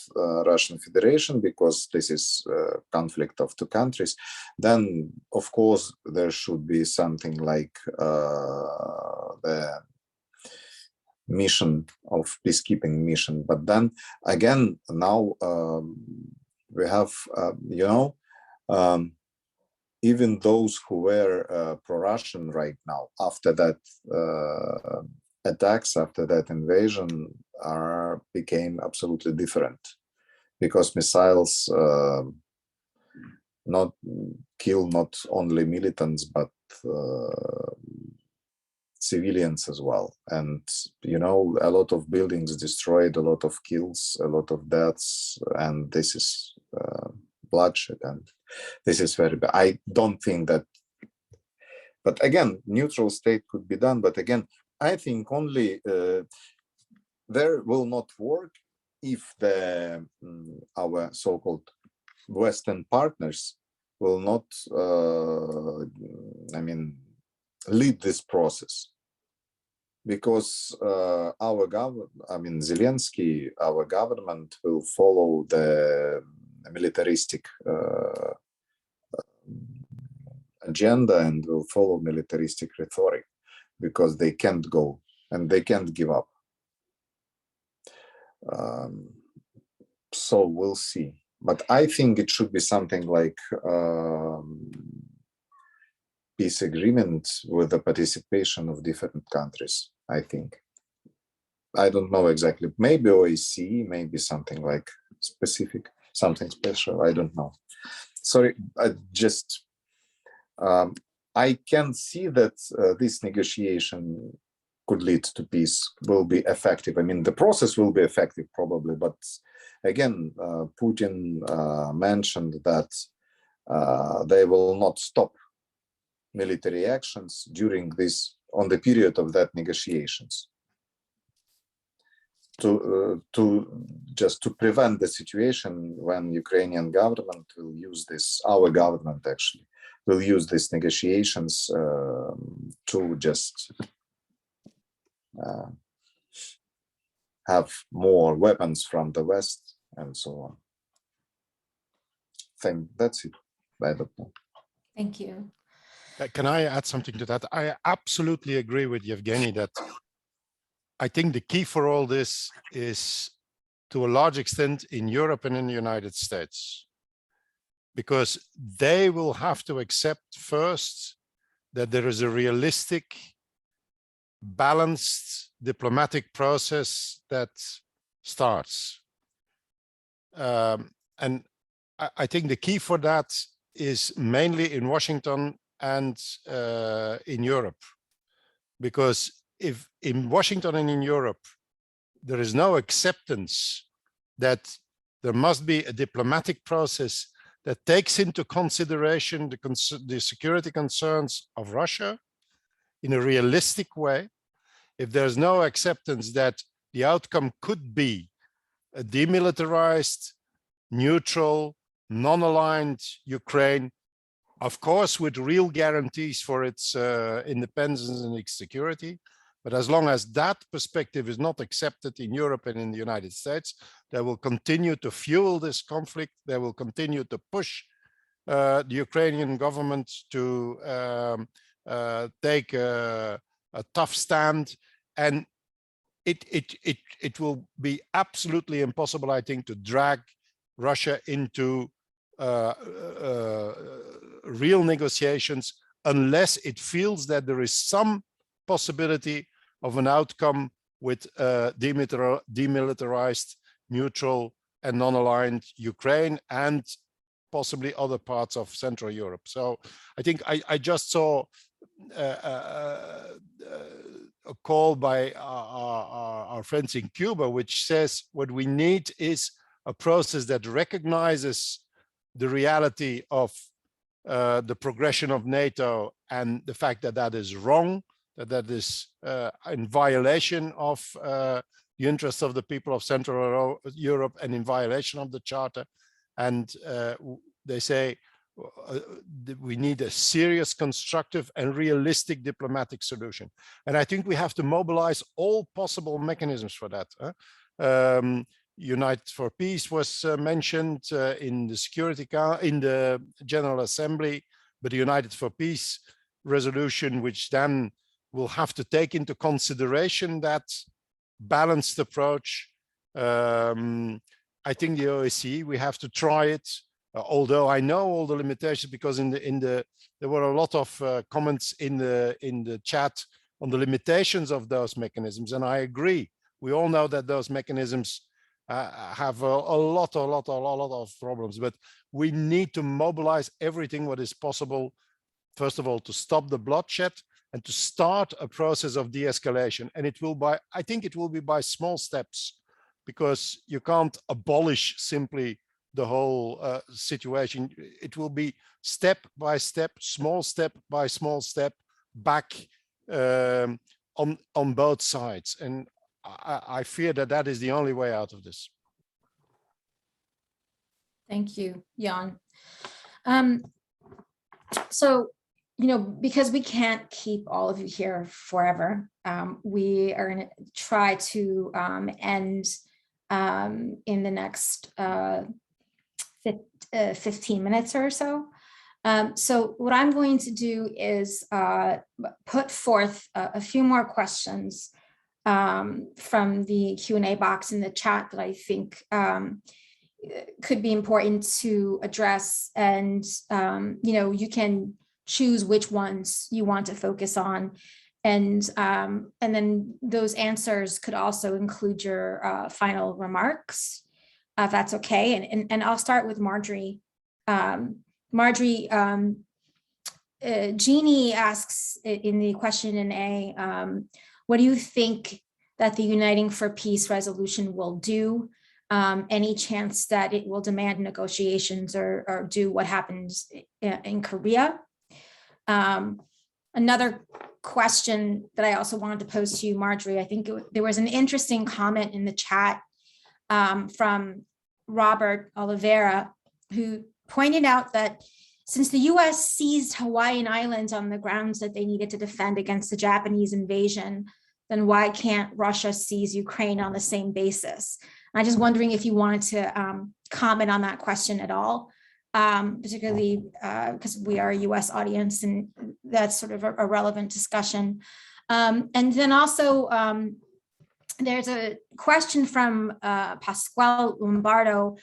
Russian Federation, because this is a conflict of two countries. Then, of course, there should be something like the mission of peacekeeping mission. But then again, now we have, even those who were pro-Russian right now, after that attacks, after that invasion, became absolutely different, because missiles not kill not only militants but civilians as well. And a lot of buildings destroyed, a lot of kills, a lot of deaths, and this is bloodshed, and this is very bad. I don't think that, but again, neutral state could be done, but again, I think only there will not work if our so-called Western partners will not lead this process, because our government, Zelensky, our government will follow the militaristic agenda and will follow militaristic rhetoric, because they can't go and they can't give up. So we'll see. But I think it should be something like peace agreement with the participation of different countries, I think. I don't know exactly. Maybe OAC, maybe something like specific, something special. I don't know. Sorry, I can see that this negotiation could lead to peace, will be effective. I mean, the process will be effective probably, but again, Putin mentioned that they will not stop military actions during on the period of that negotiations, to prevent the situation when Ukrainian government will use this, our government actually will use these negotiations to just have more weapons from the West and so on. That's it. I don't know. Thank you. Can I add something to that? I absolutely agree with Yevgenii that I think the key for all this is, to a large extent, in Europe and in the United States, because they will have to accept first that there is a realistic, balanced diplomatic process that starts. And I think the key for that is mainly in Washington and in Europe, because if in Washington and in Europe there is no acceptance that there must be a diplomatic process that takes into consideration the security concerns of Russia in a realistic way, if there's no acceptance that the outcome could be a demilitarized, neutral, non-aligned Ukraine, of course, with real guarantees for its independence and its security. But as long as that perspective is not accepted in Europe and in the United States, they will continue to fuel this conflict. They will continue to push the Ukrainian government to take a tough stand. And it will be absolutely impossible, I think, to drag Russia into real negotiations unless it feels that there is some possibility of an outcome with demilitarized, neutral, and non-aligned Ukraine and possibly other parts of Central Europe. So I think I just saw a call by our friends in Cuba, which says what we need is a process that recognizes the reality of the progression of NATO and the fact that that is wrong, that is in violation of the interests of the people of Central Europe and in violation of the Charter. And they say we need a serious, constructive, and realistic diplomatic solution. And I think we have to mobilize all possible mechanisms for that. United for Peace was mentioned in the General Assembly, but the United for Peace resolution, which then will have to take into consideration that balanced approach. I think the OSCE, we have to try it. Although I know all the limitations, because there were a lot of comments in the chat on the limitations of those mechanisms, and I agree. We all know that those mechanisms have a lot of problems, but we need to mobilize everything what is possible. First of all, to stop the bloodshed and to start a process of de-escalation, and I think it will be by small steps, because you can't abolish simply the whole situation. It will be step by step, small step by small step back on both sides. And I fear that that is the only way out of this. Thank you, Jan. So, because we can't keep all of you here forever, we are going to try to end in the next 15 minutes or so. So what I'm going to do is put forth a few more questions from the Q&A box in the chat that I think could be important to address. And, you can choose which ones you want to focus on. And then those answers could also include your final remarks, if that's okay. And I'll start with Marjorie. Marjorie, Jeannie asks in the question in A, what do you think that the Uniting for Peace resolution will do? Any chance that it will demand negotiations or do what happens in Korea? Another question that I also wanted to pose to you, Marjorie, I think there was an interesting comment in the chat from Robert Oliveira, who pointed out that since the US seized Hawaiian Islands on the grounds that they needed to defend against the Japanese invasion, then why can't Russia seize Ukraine on the same basis? I'm just wondering if you wanted to comment on that question at all, particularly because we are a US audience and that's sort of a relevant discussion. And then also, there's a question from Pasquale Lombardo,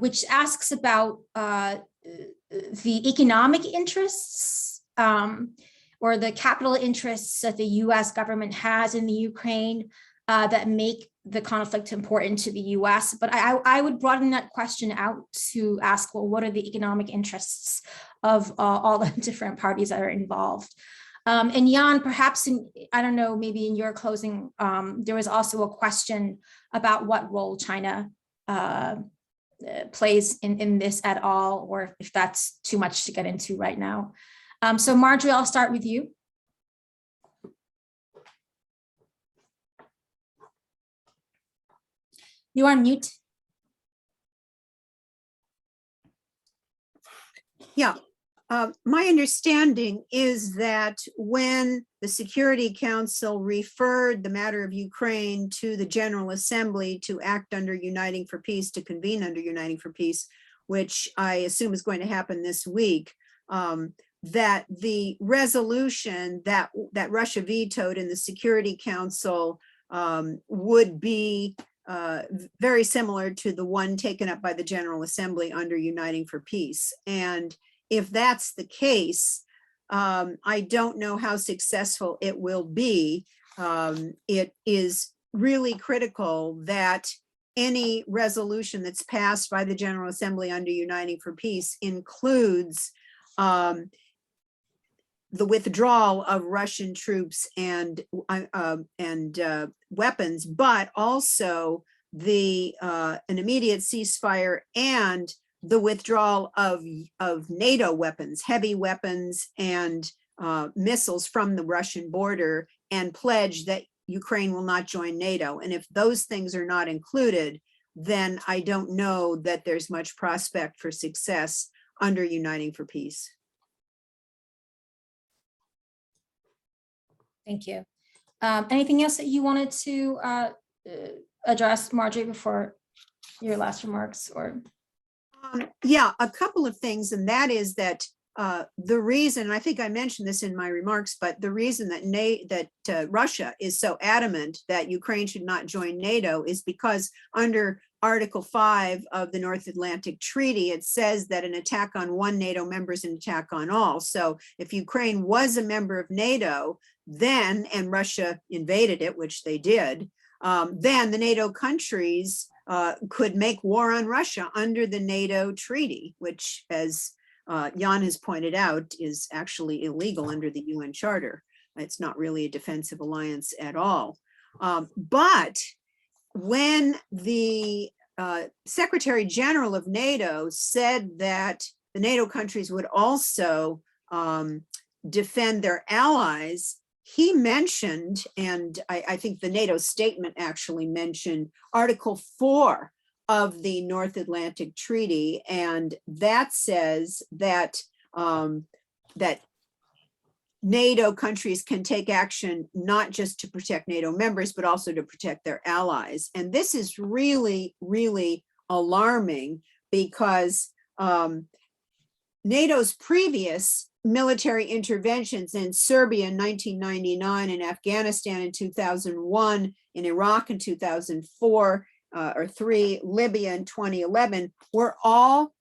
which asks about the economic interests or the capital interests that the US government has in the Ukraine that make the conflict important to the US. But I would broaden that question out to ask, well, what are the economic interests of all the different parties that are involved? And Jan, perhaps I don't know, maybe in your closing, there was also a question about what role China plays in this at all, or if that's too much to get into right now. So Marjorie, I'll start with you. You are on mute. Yeah. My understanding is that when the Security Council referred the matter of Ukraine to the General Assembly to act under Uniting for Peace, to convene under Uniting for Peace, which I assume is going to happen this week, that the resolution that Russia vetoed in the Security Council would be very similar to the one taken up by the General Assembly under Uniting for Peace. And if that's the case, I don't know how successful it will be. It is really critical that any resolution that's passed by the General Assembly under Uniting for Peace includes the withdrawal of Russian troops and weapons, but also an immediate ceasefire and the withdrawal of NATO weapons, heavy weapons and missiles from the Russian border, and pledge that Ukraine will not join NATO. And if those things are not included, then I don't know that there's much prospect for success under Uniting for Peace. Thank you. Anything else that you wanted to address, Marjorie, before your last remarks? Or yeah, a couple of things, and that is that the reason, I think I mentioned this in my remarks, but the reason that Russia is so adamant that Ukraine should not join NATO is because under Article 5 of the North Atlantic Treaty, it says that an attack on one NATO member is an attack on all. So if Ukraine was a member of NATO, then, and Russia invaded it, which they did, then the NATO countries could make war on Russia under the NATO treaty, which, as Jan has pointed out, is actually illegal under the UN Charter. It's not really a defensive alliance at all. But when the Secretary General of NATO said that the NATO countries would also defend their allies, he mentioned, and I think the NATO statement actually mentioned, Article 4 of the North Atlantic Treaty, and that says that that NATO countries can take action not just to protect NATO members, but also to protect their allies. And this is really, really alarming because NATO's previous military interventions in Serbia in 1999, in Afghanistan in 2001, in Iraq in 2004 or 3, Libya in 2011, were all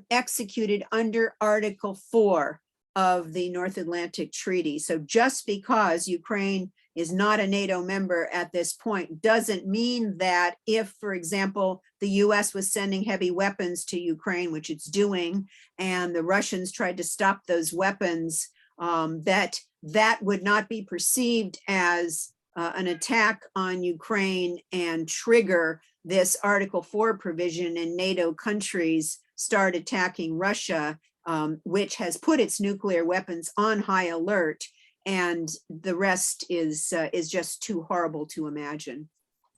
executed under Article 4 of the North Atlantic Treaty. So just because Ukraine is not a NATO member at this point doesn't mean that if, for example, the US was sending heavy weapons to Ukraine, which it's doing, and the Russians tried to stop those weapons, that would not be perceived as an attack on Ukraine and trigger this Article 4 provision, and NATO countries start attacking Russia, which has put its nuclear weapons on high alert, and the rest is just too horrible to imagine.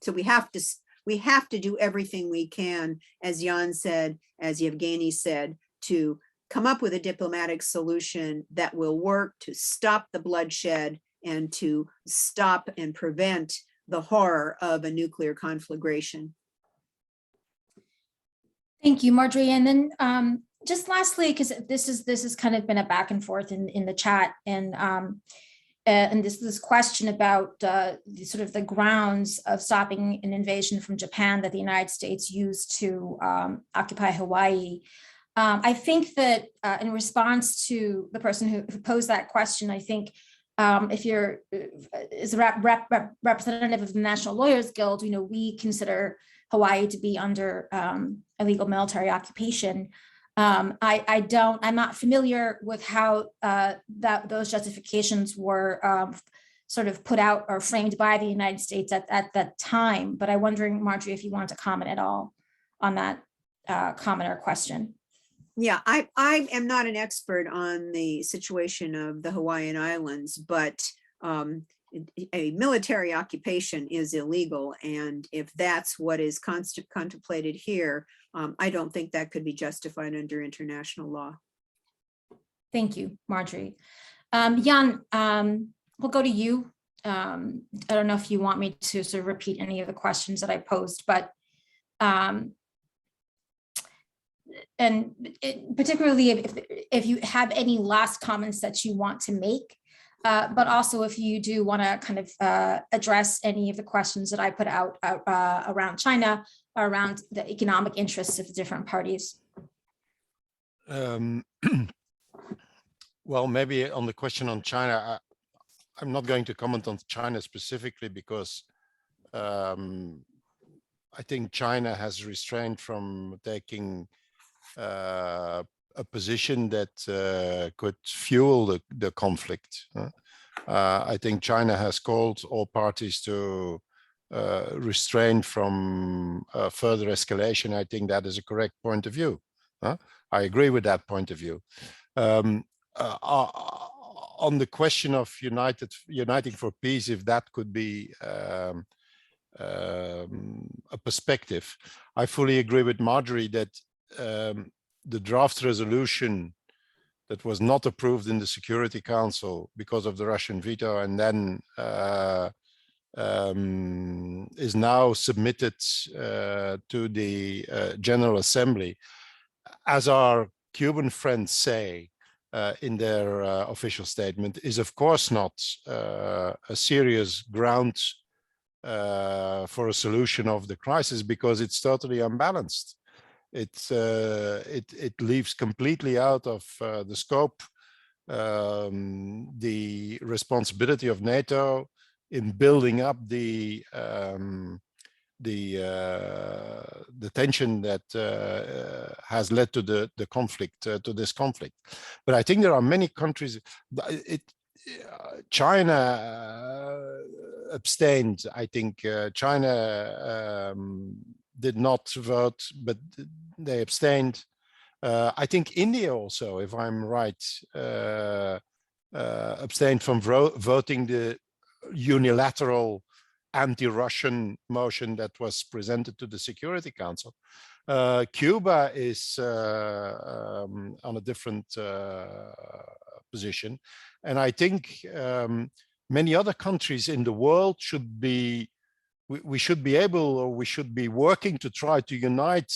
So we have to do everything we can, as Jan said, as Yevgenii said, to come up with a diplomatic solution that will work to stop the bloodshed and to stop and prevent the horror of a nuclear conflagration. thank you, Marjorie. And then just lastly, because this has kind of been a back and forth in the chat, and this question about the sort of the grounds of stopping an invasion from Japan that the United States used to occupy Hawaii. I think that in response to the person who posed that question, I think if you're as a representative of the National Lawyers Guild, we consider Hawaii to be under illegal military occupation. I'm not familiar with how those justifications were sort of put out or framed by the United States at that time, but I'm wondering, Marjorie, if you wanted to comment at all on that comment or question. Yeah, I am not an expert on the situation of the Hawaiian Islands, but a military occupation is illegal. And if that's what is contemplated here, I don't think that could be justified under international law. Thank you, Marjorie. Jan, we'll go to you. I don't know if you want me to sort of repeat any of the questions that I posed, but particularly if you have any last comments that you want to make, but also if you do want to kind of address any of the questions that I put out around China, around the economic interests of different parties. Well, maybe on the question on China, I'm not going to comment on China specifically because I think China has restrained from taking a position that could fuel the conflict. I think China has called all parties to restrain from further escalation. I think that is a correct point of view. I agree with that point of view. On the question of uniting for peace, if that could be a perspective, I fully agree with Marjorie that the draft resolution that was not approved in the Security Council because of the Russian veto and then is now submitted to the General Assembly, as our Cuban friends say in their official statement, is of course not a serious ground for a solution of the crisis, because it's totally unbalanced. It leaves completely out of the scope the responsibility of NATO in building up the tension that has led to the conflict, to this conflict. But I think there are many countries. China abstained. I think China did not vote, but they abstained. I think India also, if I'm right, abstained from voting the unilateral anti-Russian motion that was presented to the Security Council. Cuba is on a different position. And I think many other countries in the world should be, we should be able, or we should be working to try to unite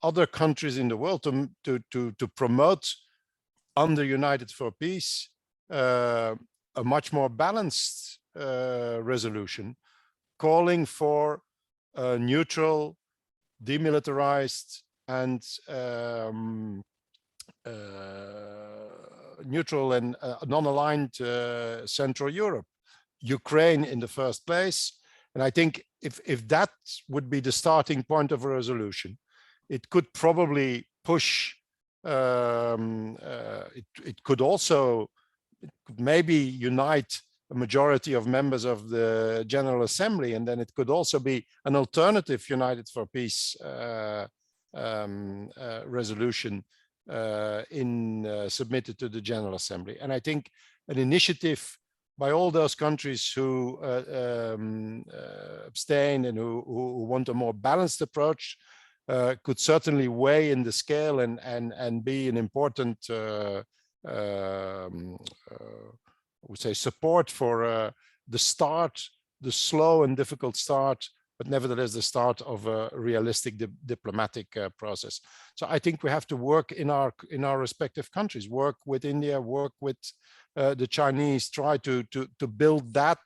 other countries in the world to promote, under United for Peace, a much more balanced resolution, calling for a neutral, demilitarized, and neutral and non-aligned Central Europe, Ukraine in the first place. And I think if that would be the starting point of a resolution, it could probably push, it could also, it could maybe unite a majority of members of the General Assembly, and then it could also be an alternative United for Peace resolution submitted to the General Assembly. And I think an initiative by all those countries who abstain and who want a more balanced approach could certainly weigh in the scale and be an important would say support for the start, the slow and difficult start, but nevertheless the start of a realistic diplomatic process. So I think we have to work in our respective countries, work with India, work with the Chinese, try to build that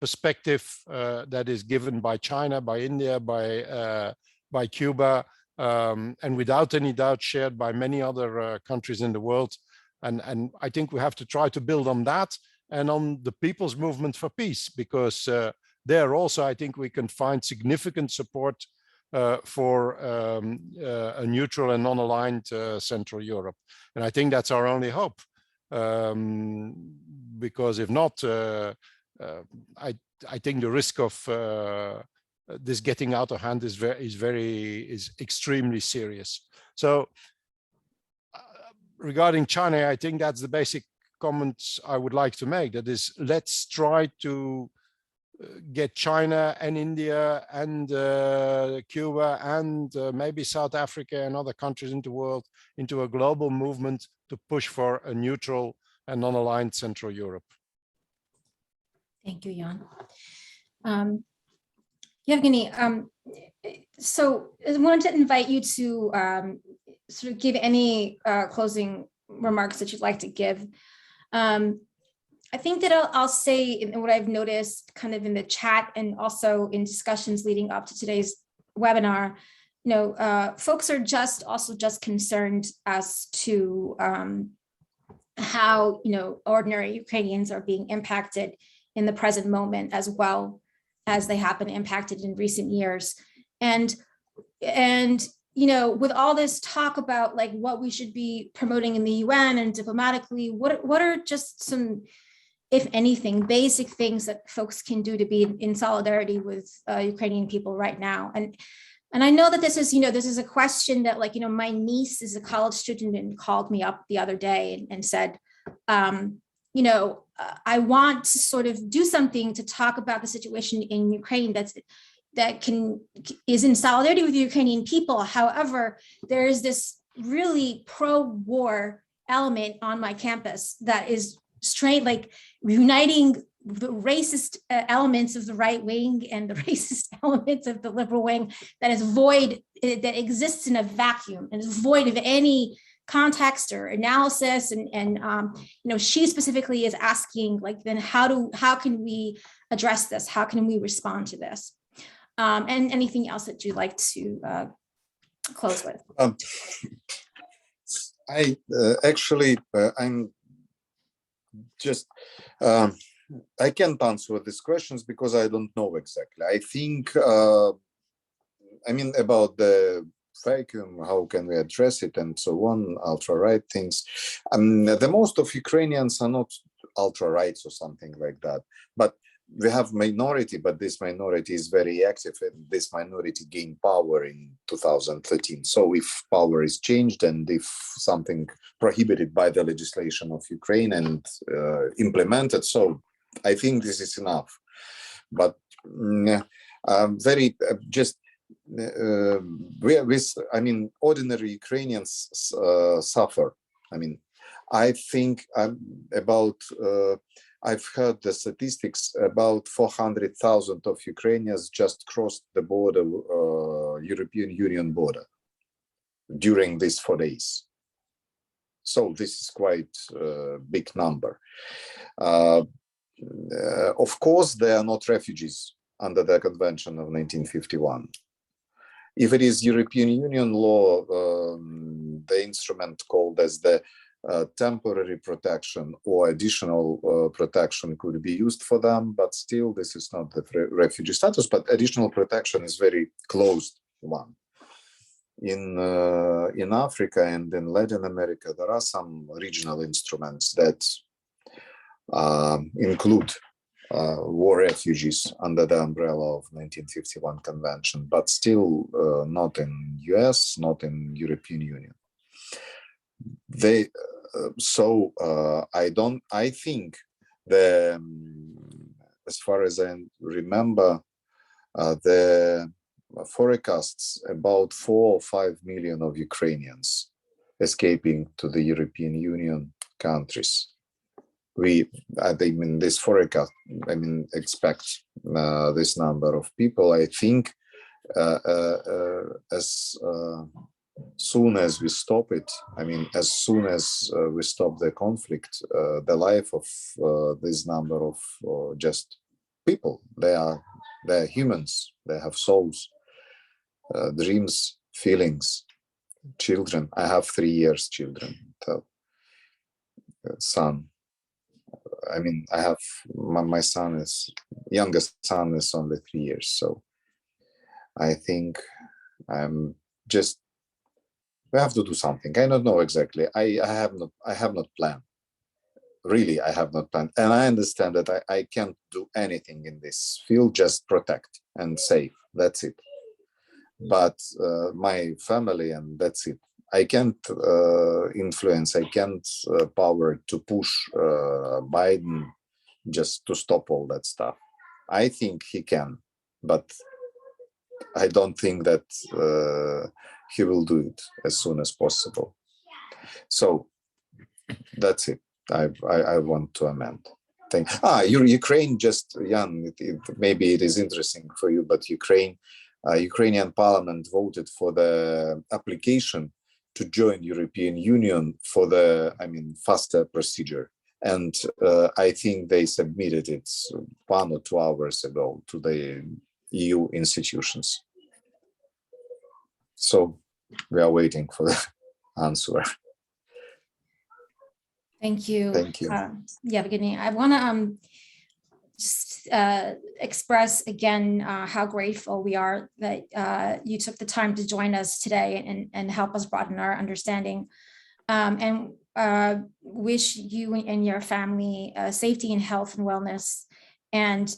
perspective that is given by China, by India, by Cuba, and without any doubt shared by many other countries in the world. And I think we have to try to build on that and on the people's movement for peace, because there also I think we can find significant support for a neutral and non-aligned Central Europe. And I think that's our only hope, because if not, I think the risk of this getting out of hand is extremely serious. So regarding China, I think that's the basic comments I would like to make. That is, let's try to get China and India and Cuba and maybe South Africa and other countries in the world into a global movement to push for a neutral and non-aligned Central Europe. Thank you, Jan. Yevgenii, so I wanted to invite you to sort of give any closing remarks that you'd like to give. I think that I'll say, and what I've noticed kind of in the chat and also in discussions leading up to today's webinar, folks are just concerned as to how, ordinary Ukrainians are being impacted in the present moment, as well as they have been impacted in recent years. And with all this talk about like what we should be promoting in the UN and diplomatically, what are just some, if anything, basic things that folks can do to be in solidarity with Ukrainian people right now? And I know that this is a question that, like, my niece is a college student and called me up the other day and said, I want to sort of do something to talk about the situation in Ukraine that is in solidarity with the Ukrainian people. However, there is this really pro-war element on my campus that is like uniting the racist elements of the right wing and the racist elements of the liberal wing that that exists in a vacuum and is void of any context or analysis. And she specifically is asking, like, then how can we address this? How can we respond to this? And anything else that you'd like to close with? I'm just, I can't answer these questions because I don't know exactly. I think, about the vacuum, how can we address it and so on, ultra-right things. The most of Ukrainians are not ultra-rights or something like that, but we have minority, but this minority is very active, and this minority gained power in 2013. So if power is changed and if something prohibited by the legislation of Ukraine and implemented, so I think this is enough. But ordinary Ukrainians suffer. I think I've heard the statistics, about 400,000 of Ukrainians just crossed the border, European Union border, during these 4 days. So this is quite a big number. Of course, they are not refugees under the Convention of 1951. If it is European Union law, the instrument called as the temporary protection or additional protection could be used for them, but still this is not the refugee status, but additional protection is very closed one. In Africa and in Latin America, there are some regional instruments that include war refugees under the umbrella of 1951 convention, but still not in US, not in European Union. I think as far as I remember, the forecasts about 4 or 5 million of Ukrainians escaping to the European Union countries. This forecast, expect this number of people. I think as soon as we stop it, as soon as we stop the conflict, the life of this number of just people, they are humans, they have souls, dreams, feelings, children. I have 3 years children, son. I have my son youngest son is only 3 years. So I think we have to do something. I don't know exactly. I have not planned. Really, I have not planned. And I understand that I can't do anything in this field, just protect and save. That's it. But my family, and that's it. I can't influence, I can't power to push Biden just to stop all that stuff. I think he can, but I don't think that he will do it as soon as possible. So that's it. I want to amend. Ukraine, just Jan, maybe it is interesting for you, but Ukrainian parliament voted for the application to join European Union for the, faster procedure. And I think they submitted it 1 or 2 hours ago to the EU institutions. So we are waiting for the answer. Thank you. Thank you. Yevgenii. I want to just express again how grateful we are that you took the time to join us today and help us broaden our understanding, and wish you and your family safety and health and wellness. And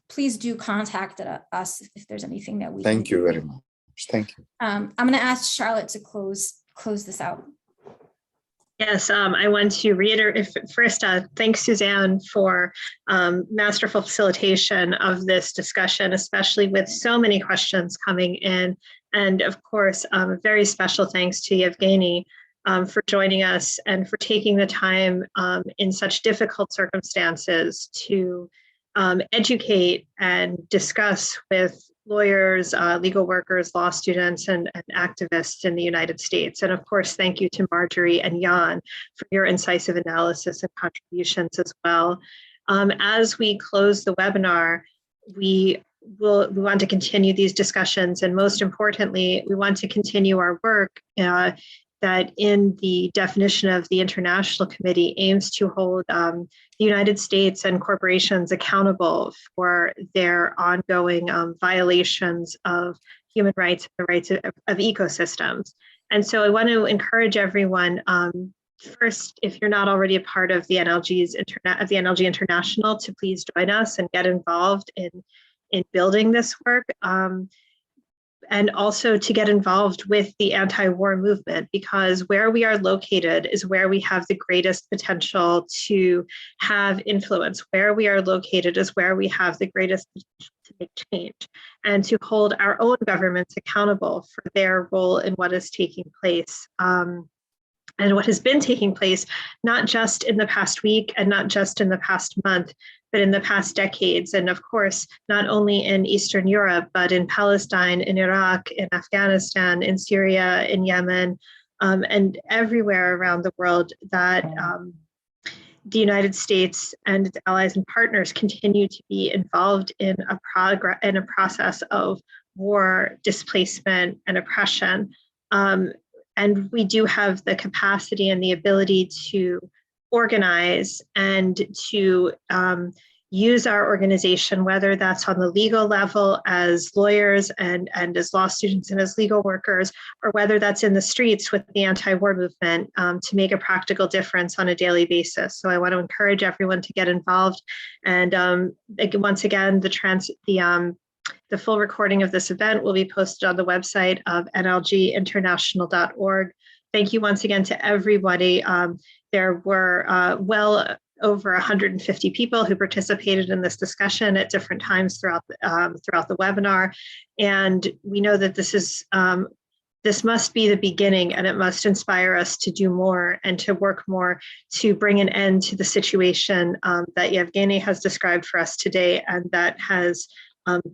please do contact us if there's anything that we can do. Thank you very much. Thank you. I'm going to ask Charlotte to close this out. Yes, I want to reiterate first, thanks Suzanne for masterful facilitation of this discussion, especially with so many questions coming in. And of course, a very special thanks to Yevgenii for joining us and for taking the time in such difficult circumstances to educate and discuss with lawyers, legal workers, law students, and activists in the United States. And of course, thank you to Marjorie and Jan for your incisive analysis and contributions as well. As we close the webinar, we want to continue these discussions, and most importantly, we want to continue our work that in the definition of the International Committee aims to hold the United States and corporations accountable for their ongoing violations of human rights and the rights of ecosystems. And so I want to encourage everyone, first, if you're not already a part of the NLG International, to please join us and get involved in building this work. And also to get involved with the anti-war movement, because where we are located is where we have the greatest potential to have influence. Where we are located is where we have the greatest potential to make change and to hold our own governments accountable for their role in what is taking place. And what has been taking place, not just in the past week and not just in the past month, but in the past decades. And of course, not only in Eastern Europe, but in Palestine, in Iraq, in Afghanistan, in Syria, in Yemen, and everywhere around the world that the United States and its allies and partners continue to be involved in a process of war, displacement, and oppression. And we do have the capacity and the ability to organize and to use our organization, whether that's on the legal level as lawyers and as law students and as legal workers, or whether that's in the streets with the anti-war movement, to make a practical difference on a daily basis. So I want to encourage everyone to get involved. And once again, the full recording of this event will be posted on the website of nlginternational.org. Thank you once again to everybody. There were well over 150 people who participated in this discussion at different times throughout the webinar. And we know that this must be the beginning, and it must inspire us to do more and to work more to bring an end to the situation that Yevgenii has described for us today, and that has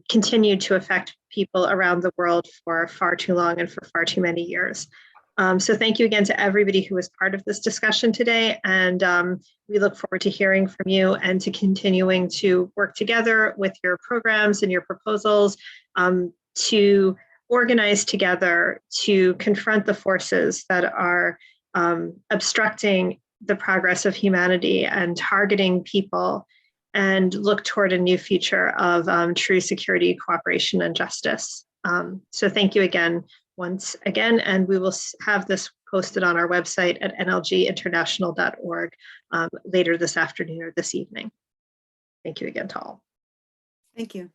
continued to affect people around the world for far too long and for far too many years. So thank you again to everybody who was part of this discussion today, and we look forward to hearing from you and to continuing to work together with your programs and your proposals to organize together to confront the forces that are obstructing the progress of humanity and targeting people, and look toward a new future of true security, cooperation, and justice. So thank you again, once again, and we will have this posted on our website at nlginternational.org later this afternoon or this evening. Thank you again to all. Thank you.